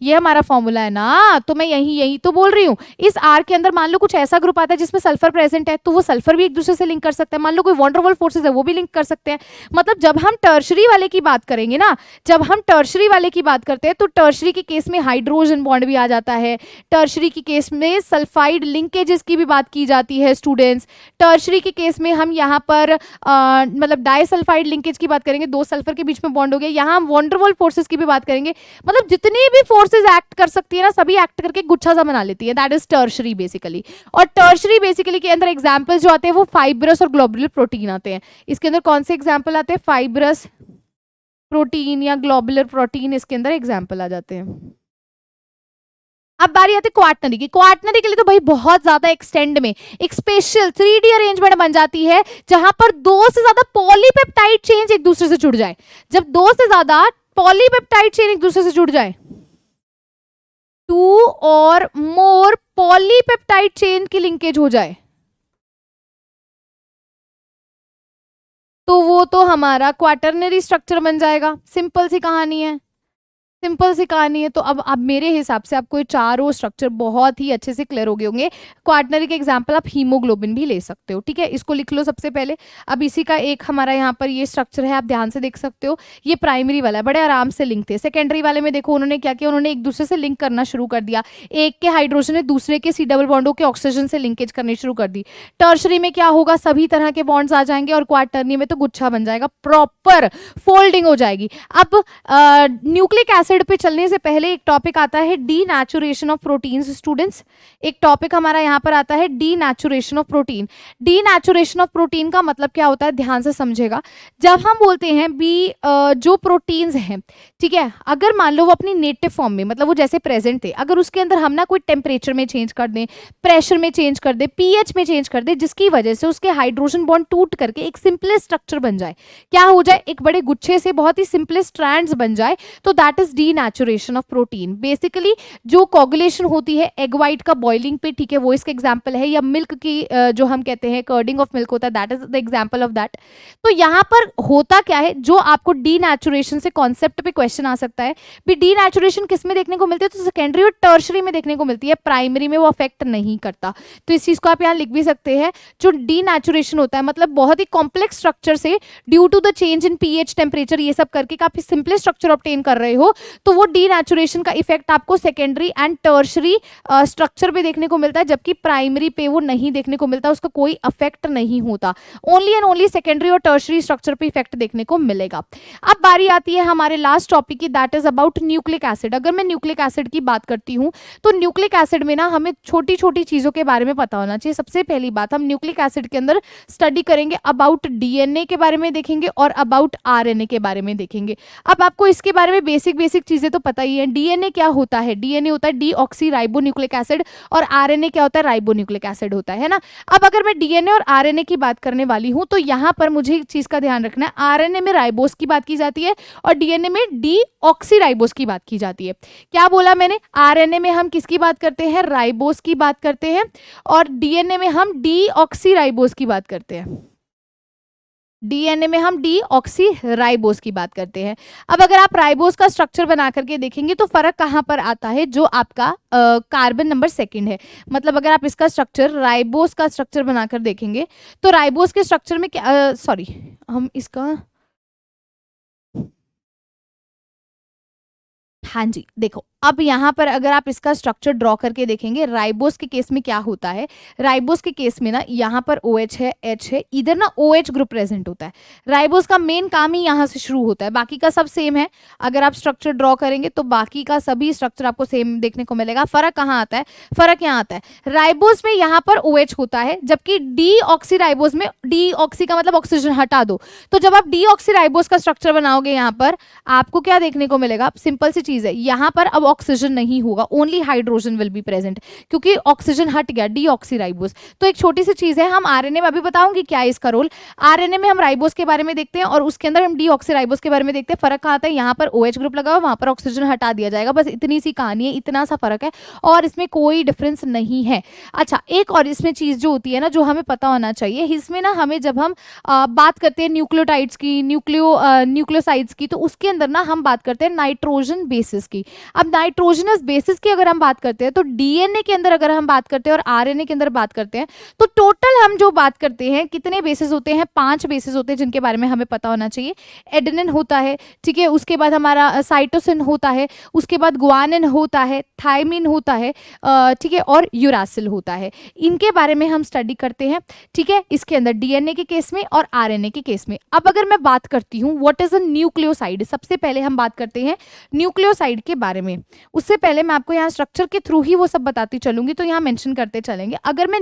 ये हमारा फॉर्मूला है ना, तो मैं यही तो बोल रही हूँ। इस आर के अंदर मान लो कुछ ऐसा ग्रुप आता है जिसमें सल्फर प्रेजेंट है, तो वो सल्फर भी एक दूसरे से लिंक कर सकता है। मान लो कोई वंडरवॉल फोर्सेस है, वो भी लिंक कर सकते हैं। मतलब जब हम टर्शरी वाले की बात करेंगे ना, जब हम टर्शरी वाले की बात करते हैं तो टर्शरी के केस में हाइड्रोजन बॉन्ड भी आ जाता है, टर्शरी के केस में सल्फाइड लिंकेजेस की भी बात की जाती है स्टूडेंट्स। टर्शरी के केस में हम यहाँ पर मतलब डाइसल्फाइड लिंकेज की बात करेंगे, दो सल्फर के बीच में बॉन्ड हो गया। यहाँ हम वंडरवॉल फोर्सेस की भी बात करेंगे। मतलब जितनी भी फोर्सेस एक्ट कर सकती है ना, सभी एक्ट करके गुच्छा सा बना लेती है, दैट इज टर्शरी बेसिकली। और टर्शरी बेसिकली के अंदर एग्जांपल्स जो आते हैं वो फाइब्रस और ग्लोबुलर प्रोटीन आते हैं। इसके अंदर कौन से एग्जांपल आते हैं, फाइब्रस प्रोटीन या ग्लोबुलर प्रोटीन इसके अंदर एग्जांपल आ जाते हैं। अब बारी आती है क्वाटनरी की। क्वाटनरी के लिए तो भाई बहुत ज्यादा एक्सटेंड में एक स्पेशल 3D अरेंजमेंट बन जाती है जहां पर दो से ज्यादा पॉलीपेप्टाइड चेन एक दूसरे से जुड़ जाए। जब दो से ज्यादा पॉलीपेप्टाइड चेन एक दूसरे से जुड़ जाए, 2 और मोर पॉलीपेप्टाइड चेन की लिंकेज हो जाए, तो वो तो हमारा क्वाटरनरी स्ट्रक्चर बन जाएगा। सिंपल सी कहानी है, सिंपल सी कहानी है। तो अब मेरे हिसाब से आपको ये चारों स्ट्रक्चर बहुत ही अच्छे से क्लियर हो गए होंगे। क्वाटनरी के एग्जांपल आप हीमोग्लोबिन भी ले सकते हो, ठीक है, इसको लिख लो सबसे पहले। अब इसी का एक हमारा यहाँ पर ये स्ट्रक्चर है, आप ध्यान से देख सकते हो, ये प्राइमरी वाला है, बड़े आराम से लिंक थे। सेकेंडरी वाले में देखो उन्होंने क्या किया, उन्होंने एक दूसरे से लिंक करना शुरू कर दिया, एक के हाइड्रोजन ने दूसरे के सी डबल बॉन्डों के ऑक्सीजन से लिंकेज करनी शुरू कर दी। टर्शरी में क्या होगा, सभी तरह के बॉन्ड्स आ जाएंगे और क्वाटरनी में तो गुच्छा बन जाएगा, प्रॉपर फोल्डिंग हो जाएगी। अब न्यूक्लिक एसिड पे चलने से पहले एक टॉपिक आता है डीनेचुरेशन ऑफ प्रोटीन्स। स्टूडेंट्स एक टॉपिक हमारा यहाँ पर आता है denaturation of protein. Denaturation of protein का मतलब क्या होता है, ध्यान से समझेगा। जब हम बोलते हैं भी जो प्रोटीन्स हैं, ठीक है, अगर मान लो वो अपनी नेटिव फॉर्म में, मतलब वो जैसे प्रेजेंट थे, अगर उसके अंदर हम ना कोई टेम्परेचर में चेंज कर दें, प्रेशर में चेंज कर दे, पीएच में चेंज कर दे, जिसकी वजह से उसके हाइड्रोजन बॉन्ड टूट करके एक सिंपलेस्ट स्ट्रक्चर बन जाए, क्या हो जाए, एक बड़े गुच्छे से बहुत ही सिंपलेस्ट स्ट्रैंड्स बन जाए, तो that is denaturation of protein. Basically जो कोगुलेशन होती है एग वाइट का बॉइलिंग पे, ठीक है, वो इसका एग्जाम्पल है, या मिल्क की जो हम कहते हैं कर्डिंग ऑफ मिल्क होता है, that is the example of that. तो यहाँ पर होता क्या है, जो आपको डीनेचुरेशन से कॉन्सेप्ट पे क्वेश्चन आ सकता है, भी डीनेचुरेशन किस में देखने को मिलती है, तो सेकेंडरी और टर्शरी में देखने को मिलती है, प्राइमरी में वो अफेक्ट नहीं करता। तो इस चीज को आप यहाँ लिख भी सकते हैं, जो डीनेचुरेशन होता है मतलब बहुत ही कॉम्प्लेक्स स्ट्रक्चर से due to the change in pH, temperature, ये सब करके काफी सिंपल स्ट्रक्चर ऑब्टेन कर रहे हो, तो वो डीनेचुरेशन का इफेक्ट आपको सेकेंडरी एंड टर्शरी स्ट्रक्चर पे देखने को मिलता है, जबकि प्राइमरी पे वो नहीं देखने को मिलता, उसका कोई अफेक्ट नहीं होता, ओनली एंड ओनली सेकेंडरी और टर्शरी स्ट्रक्चर पे इफेक्ट देखने को मिलेगा। अब बारी आती है हमारे लास्ट टॉपिक की, that is about nucleic acid. अगर मैं न्यूक्लिक एसिड की बात करती हूँ तो न्यूक्लिक एसिड में ना हमें छोटी छोटी चीजों के बारे में पता होना चाहिए। सबसे पहली बात, हम न्यूक्लिक एसिड के अंदर स्टडी करेंगे अबाउट डीएनए के बारे में देखेंगे और अबाउट आरएनए के बारे में देखेंगे। अब आपको इसके बारे में बेसिक बेसिक चीजें तो पता ही है। डीएनए क्या होता है, डीएनए होता है डीऑक्सी राइबो न्यूक्लिक एसिड, और आरएनए क्या होता है, राइबो न्यूक्लिक एसिड होता है ना। अब अगर मैं डीएनए और आरएनए की बात करने वाली हूं तो यहां पर मुझे एक चीज का ध्यान रखना है, आरएनए में राइबोस की बात की जाती है और डीएनए में डीऑक्सी राइबोस की बात की जाती है। क्या बोला मैंने, आरएनए में हम किसकी बात करते हैं, राइबोस की बात करते हैं, और डीएनए में हम डीऑक्सी राइबोस की बात करते हैं। डीएनए में हम डीऑक्सी राइबोस की बात करते हैं। अब अगर आप राइबोस का स्ट्रक्चर बना करके देखेंगे तो फर्क कहाँ पर आता है, जो आपका कार्बन नंबर सेकंड है। मतलब अगर आप इसका स्ट्रक्चर, राइबोस का स्ट्रक्चर बनाकर देखेंगे तो राइबोस के स्ट्रक्चर में क्या, सॉरी हम इसका, हाँ जी देखो, अब यहाँ पर अगर आप इसका स्ट्रक्चर ड्रॉ करके देखेंगे, राइबोस के केस में क्या होता है, राइबोस के केस में ना यहाँ पर OH है, H है, इधर ना OH ग्रुप प्रेजेंट होता है। राइबोस का मेन काम ही यहाँ से शुरू होता है, बाकी का सब सेम है। अगर आप स्ट्रक्चर ड्रॉ करेंगे तो बाकी का सभी स्ट्रक्चर आपको सेम देखने को मिलेगा। फर्क कहाँ आता है, फर्क यहाँ आता है, राइबोस में यहाँ पर OH होता है, जबकि डीऑक्सी राइबोस में, डीऑक्सी का मतलब ऑक्सीजन हटा दो, तो जब आप डीऑक्सी राइबोस का स्ट्रक्चर बनाओगे यहाँ पर आपको क्या देखने को मिलेगा, सिंपल सी चीज है, यहाँ पर अब ऑक्सीजन नहीं होगा, only hydrogen will be present, क्योंकि ऑक्सीजन हट गया, डीऑक्सीराइबोस। तो एक छोटी सी चीज है, हम आरएनए में अभी बताऊंगी क्या है इसका रोल। आरएनए में हम राइबोस के बारे में देखते हैं और उसके अंदर हम डीऑक्सीराइबोस के बारे में देखते हैं। फर्क कहाँ आता है, यहाँ पर OH ग्रुप लगा हुआ, वहां पर ऑक्सीजन हटा दिया जाएगा, बस इतनी सी कहानी है, इतना सा फर्क है और इसमें कोई डिफरेंस नहीं है। अच्छा, एक और इसमें चीज जो होती है ना, जो हमें पता होना चाहिए, इसमें ना हमें जब हम बात करते हैं न्यूक्लियोटाइड्स की, न्यूक्लियोसाइड्स की, तो उसके अंदर ना हम बात करते हैं नाइट्रोजन बेसिस की। अब नाइट्रोजनस बेसिस की अगर हम बात करते हैं तो डीएनए के अंदर अगर हम बात करते हैं और आरएनए के अंदर बात करते हैं तो टोटल हम जो बात करते हैं कितने बेसिस होते हैं, 5 बेसिस होते हैं, जिनके बारे में हमें पता होना चाहिए। एडेनिन होता है, ठीक है, उसके बाद हमारा साइटोसिन होता है, उसके बाद गुआनिन होता है, थायमिन होता है, ठीक है, और यूरासिल होता है। इनके बारे में हम स्टडी करते हैं, ठीक है, इसके अंदर डीएनए के केस में और आरएनए के केस में। अब अगर मैं बात करती हूँ व्हाट इज अ न्यूक्लियोसाइड, सबसे पहले हम बात करते हैं न्यूक्लियोसाइड के बारे में। उससे पहले मैं आपको यहाँ स्ट्रक्चर के थ्रू ही वो सब बताती चलूंगी, तो यहाँ मेंशन करते चलेंगे। अगर मैं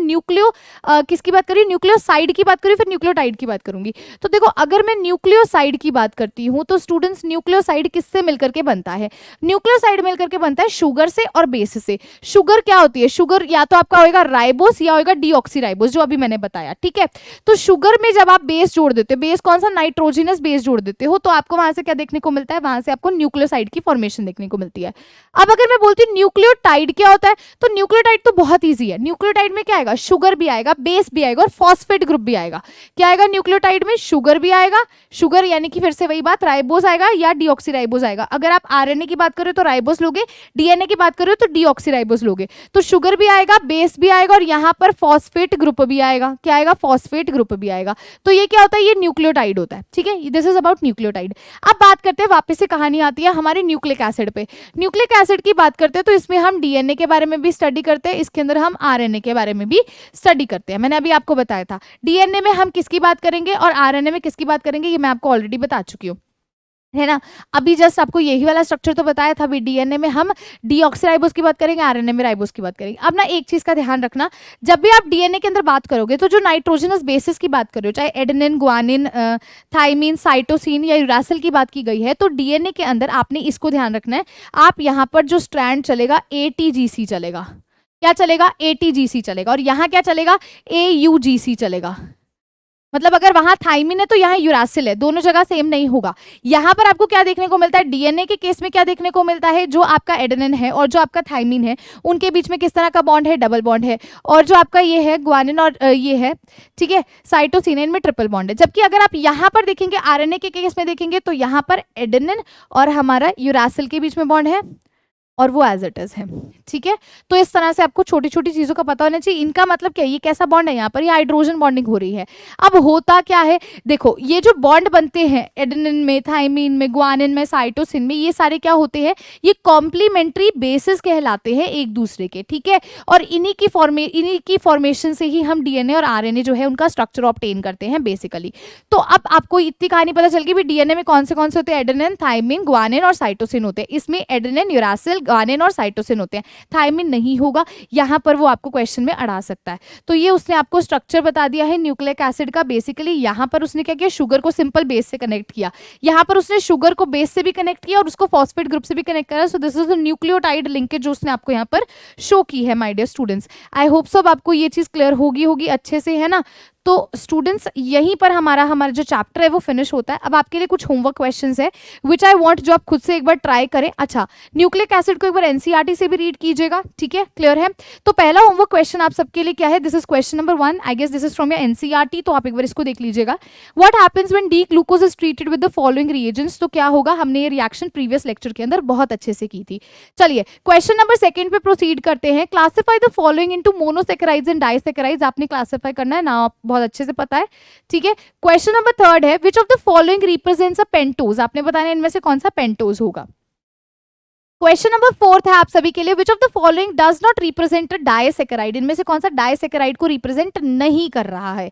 किसकी बात करी, न्यूक्लियोसाइड की बात करी, फिर न्यूक्लियोटाइड की बात करूंगी। तो देखो, अगर मैं न्यूक्लियोसाइड की बात करती हूँ तो स्टूडेंट्स, न्यूक्लियोसाइड किससे मिलकर के बनता है, न्यूक्लियोसाइड मिलकर के बनता है शुगर से और बेस से। शुगर क्या होती है, शुगर या तो आपका होगा राइबोस या होगा डीऑक्सीराइबोस, जो अभी मैंने बताया, ठीक है। तो शुगर में जब आप बेस जोड़ देते हो, बेस कौन सा, नाइट्रोजनस बेस जोड़ देते हो, तो आपको वहां से क्या देखने को मिलता है, वहां से आपको न्यूक्लियोसाइड की फॉर्मेशन देखने को मिलती है। अब अगर मैं बोलती हूँ न्यूक्लियोटाइड क्या होता है, तो न्यूक्लियोटाइड तो बहुत ईजी है। न्यूक्लियोटाइड में क्या आएगा, शुगर भी आएगा, बेस भी आएगा और फॉस्फेट ग्रुप भी आएगा। क्या आएगा न्यूक्लियोटाइड में, शुगर भी आएगा, शुगर यानी कि फिर से वही बात, राइबोस आएगा या डीऑक्सीराइबोस आएगा। अगर आप आरएनए की बात करें तो राइबोस लोगे, डीएनए की बात करें तो डीऑक्सीराइबोस लोगे। तो शुगर भी आएगा, बेस भी आएगा और यहाँ पर फॉस्फेट ग्रुप भी आएगा। क्या आएगा, फॉस्फेट ग्रुप भी आएगा। तो ये क्या होता है, ये न्यूक्लियोटाइड होता है, ठीक है। This is about nucleotide. अब बात करते हैं, वापस से कहानी आती है हमारे न्यूक्लिक एसिड पे। न्यूक्लिक एसिड की बात करते हैं तो इसमें हम डीएनए के बारे में भी स्टडी करते हैं, इसके अंदर हम आरएनए के बारे में भी स्टडी करते हैं। मैंने अभी आपको बताया था डीएनए में हम किसकी बात करेंगे और आरएनए में किसकी बात करेंगे, ये मैं आपको ऑलरेडी बता चुकी हूँ, है ना। अभी जस्ट आपको यही वाला स्ट्रक्चर तो बताया था। अभी डीएनए में हम डीऑक्सीराइबोस की बात करेंगे, आरएनए में राइबोस की बात करेंगे। अब ना एक चीज का ध्यान रखना, जब भी आप डीएनए के अंदर बात करोगे तो जो नाइट्रोजनस बेसिस की बात कर रहे हो, चाहे एडेनिन, गुआनिन, थाइमिन, साइटोसिन या यूरासिल की बात की गई है, तो डीएनए के अंदर आपने इसको ध्यान रखना है। आप यहाँ पर जो स्ट्रैंड चलेगा ATGC चलेगा। क्या चलेगा, ATGC चलेगा, और यहाँ क्या चलेगा, AUGC चलेगा। मतलब अगर वहां थाइमिन है तो यहाँ यूरासिल है, दोनों जगह सेम नहीं होगा। यहाँ पर आपको क्या देखने को मिलता है, डीएनए के केस में क्या देखने को मिलता है, जो आपका एडेनिन है और जो आपका थाइमिन है उनके बीच में किस तरह का बॉन्ड है, डबल बॉन्ड है। और जो आपका ये है ग्वानिन और ये है, ठीक है, साइटोसिन, इनमें ट्रिपल बॉन्ड है। जबकि अगर आप यहाँ पर देखेंगे आरएनए के केस में देखेंगे तो यहाँ पर एडेनिन और हमारा यूरासिल के बीच में बॉन्ड है और वो एज इट इज है, ठीक है। तो इस तरह से आपको छोटी छोटी चीजों का पता होना चाहिए। इनका मतलब क्या है, ये कैसा बॉन्ड है, यहाँ पर ये हाइड्रोजन बॉन्डिंग हो रही है। अब होता क्या है, देखो ये जो बॉन्ड बनते हैं एडेनिन में, थाइमिन में, ग्वानिन में, साइटोसिन में, ये सारे क्या होते हैं, ये कॉम्प्लीमेंट्री बेसिस कहलाते हैं एक दूसरे के, ठीक है। और इन्हीं की फॉर्मेशन से ही हम डीएनए और आरएनए जो है उनका स्ट्रक्चर ऑब्टेन करते हैं बेसिकली। तो अब आपको इतनी कहानी पता चल गई भी डीएनए में कौन से होते हैं, एडेनिन, थाइमिन, ग्वानिन और साइटोसिन होते हैं। इसमें एडेनिन, यूरासिल, ग्वानिन और साइटोसिन होते हैं, थाइमिन नहीं होगा। यहाँ पर वो आपको क्वेश्चन में अड़ा सकता है। तो ये उसने आपको स्ट्रक्चर बता दिया है न्यूक्लिक एसिड का। बेसिकली यहाँ पर उसने क्या किया, शुगर को सिंपल बेस से कनेक्ट किया, यहाँ पर उसने शुगर को बेस से भी कनेक्ट किया और उसको फॉस्फेट ग्रुप से भी कनेक्ट करा। So this is the nucleotide linkage जो उसने आपको यहाँ पर शो की है my dear students. I hope so अब आपको ये चीज क्लियर होगी अच्छे से, है ना। तो स्टूडेंट्स यहीं पर हमारा जो चैप्टर है वो फिनिश होता है। अब आपके लिए कुछ होमवर्क क्वेश्चंस है विच आई वांट, जो आप खुद से एक बार ट्राई करें। अच्छा, न्यूक्लिक एसिड को एक बार एनसीईआरटी से भी रीड कीजिएगा, ठीक है, क्लियर है। तो पहला होमवर्क क्वेश्चन आप सबके लिए क्या है, this is question number 1, I guess this is from your NCERT, तो आप एक बार इसको देख लीजिएगा। What happens when D glucose is treated with the following reagents, तो क्या होगा, हमने ये रिएक्शन प्रीवियस लेक्चर के अंदर बहुत अच्छे से की थी। चलिए क्वेश्चन नंबर 2 पे प्रोसीड करते हैं। Classify the following into monosaccharides and disaccharides, आपने क्लासिफाई करना है ना, आप बहुत अच्छे से पता है, ठीक है। क्वेश्चन नंबर 3 है, which of the following represents a pentose, आपने बताना है इनमें से कौन सा पेंटोज होगा। क्वेश्चन नंबर 4 है आप सभी के लिए, which of the following does not represent a disaccharide, इनमें से कौन सा डाइसैकेराइड को रिप्रेजेंट नहीं कर रहा है।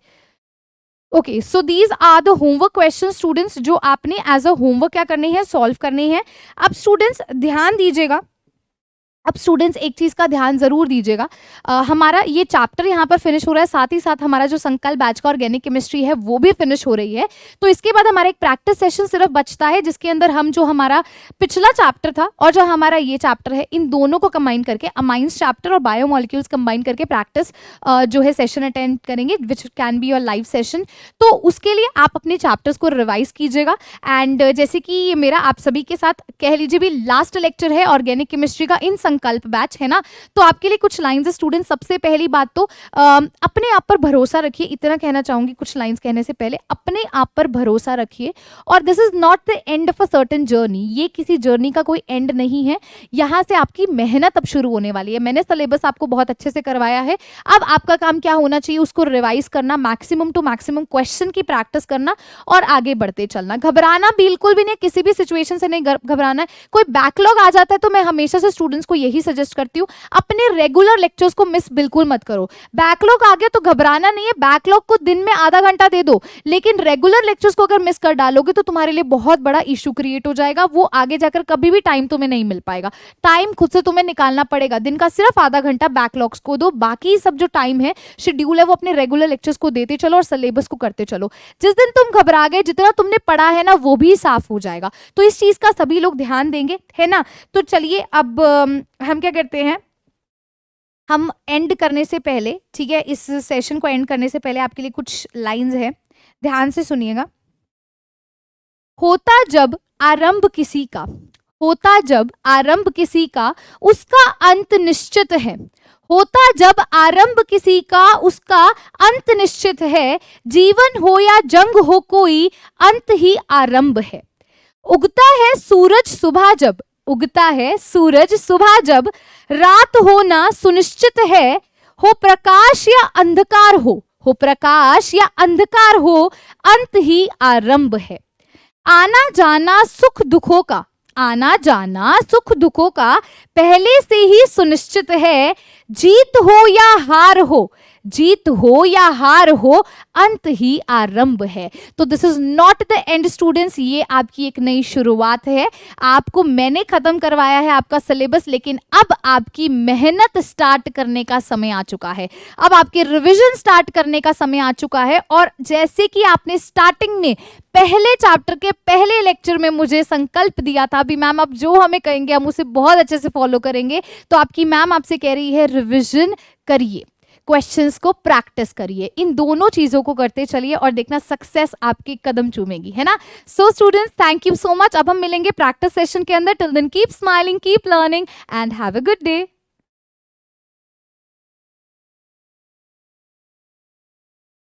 Okay, so these are the homework question students, जो आपने एज अ होमवर्क क्या करनी है, सॉल्व करनी है। अब स्टूडेंट्स ध्यान दीजिएगा, अब स्टूडेंट्स एक चीज का ध्यान जरूर दीजिएगा, हमारा ये चैप्टर यहाँ पर फिनिश हो रहा है, साथ ही साथ हमारा जो संकल्प बैच का ऑर्गेनिक केमिस्ट्री है वो भी फिनिश हो रही है। तो इसके बाद हमारा एक प्रैक्टिस सेशन सिर्फ बचता है, जिसके अंदर हम जो हमारा पिछला चैप्टर था और जो हमारा ये चैप्टर है, इन दोनों को कंबाइन करके, अमाइंस चैप्टर और बायोमोलिक्यूल्स कंबाइन करके प्रैक्टिस जो है सेशन अटेंड करेंगे, which can be your live session. तो उसके लिए आप अपने चैप्टर्स को रिवाइज कीजिएगा। एंड जैसे कि मेरा आप सभी के साथ कह लीजिए भी लास्ट लेक्चर है ऑर्गेनिक केमिस्ट्री का इन संकल्प बैच, है ना। तो आपके लिए कुछ लाइंस है स्टूडेंट। सबसे पहली बात तो अपने आप पर भरोसा रखिए, इतना कहना चाहूंगी कुछ लाइंस कहने से पहले, अपने आप पर भरोसा रखिए। और this is not the end of a certain journey, ये किसी जर्नी का कोई एंड नहीं है, यहाँ से आपकी मेहनत अब शुरू होने वाली है। मैंने सिलेबस आपको बहुत अच्छे से करवाया है, अब आपका काम क्या होना चाहिए, उसको रिवाइज करना, मैक्सिमम टू मैक्सिमम क्वेश्चन की प्रैक्टिस करना और आगे बढ़ते चलना। घबराना बिल्कुल भी नहीं, किसी भी सिचुएशन से नहीं घबराना है। कोई बैकलॉग आ जाता है तो मैं हमेशा से स्टूडेंट्स को यही सजेस्ट करती हूँ, अपने रेगुलर लेक्चर्स को मिस बिल्कुल मत करो। बैकलॉग आ गया तो घबराना नहीं है, बैकलॉग को दिन में आधा घंटा दे दो, लेकिन रेगुलर लेक्चर्स को अगर मिस कर डालोगे तो तुम्हारे लिए बहुत बड़ा इशू क्रिएट हो जाएगा। वो आगे जाकर कभी भी टाइम तुम्हें नहीं मिल पाएगा। टाइम खुद से तुम्हें निकालना पड़ेगा, दिन का सिर्फ आधा घंटा बैकलॉग्स को दो, बाकी सब जो टाइम है, शेड्यूल है, वो अपने रेगुलर लेक्चर्स को देते चलो और सिलेबस को करते चलो। जिस दिन तुम घबरा गए, जितना तुमने पढ़ा है ना वो भी साफ हो जाएगा। तो इस चीज का सभी लोग ध्यान देंगे, है ना। तो चलिए अब हम क्या करते हैं, हम एंड करने से पहले, ठीक है, इस सेशन को एंड करने से पहले आपके लिए कुछ लाइंस है, ध्यान से सुनिएगा। होता जब आरंभ किसी का, होता जब आरंभ किसी का, उसका अंत निश्चित है। होता जब आरंभ किसी का, उसका अंत निश्चित है। जीवन हो या जंग हो कोई, अंत ही आरंभ है। उगता है सूरज सुबह जब, उगता है सूरज सुबह जब, रात होना सुनिश्चित है। हो प्रकाश या अंधकार हो प्रकाश या अंधकार हो, अंत ही आरंभ है। आना जाना सुख दुखों का, आना जाना सुख दुखों का पहले से ही सुनिश्चित है। जीत हो या हार हो, जीत हो या हार हो, अंत ही आरंभ है। तो this is not the end students, ये आपकी एक नई शुरुआत है। आपको मैंने खत्म करवाया है आपका सिलेबस, लेकिन अब आपकी मेहनत स्टार्ट करने का समय आ चुका है, अब आपकी रिवीजन स्टार्ट करने का समय आ चुका है। और जैसे कि आपने स्टार्टिंग में पहले चैप्टर के पहले लेक्चर में मुझे संकल्प दिया था, अभी मैम अब जो हमें कहेंगे हम उसे बहुत अच्छे से फॉलो करेंगे, तो आपकी मैम आपसे कह रही है रिवीजन करिए। क्वेश्चंस को प्रैक्टिस करिए, इन दोनों चीजों को करते चलिए और देखना सक्सेस आपकी कदम चूमेगी, है ना। So students, thank you so much. अब हम मिलेंगे प्रैक्टिस सेशन के अंदर। Till then keep smiling, keep learning and have a good day.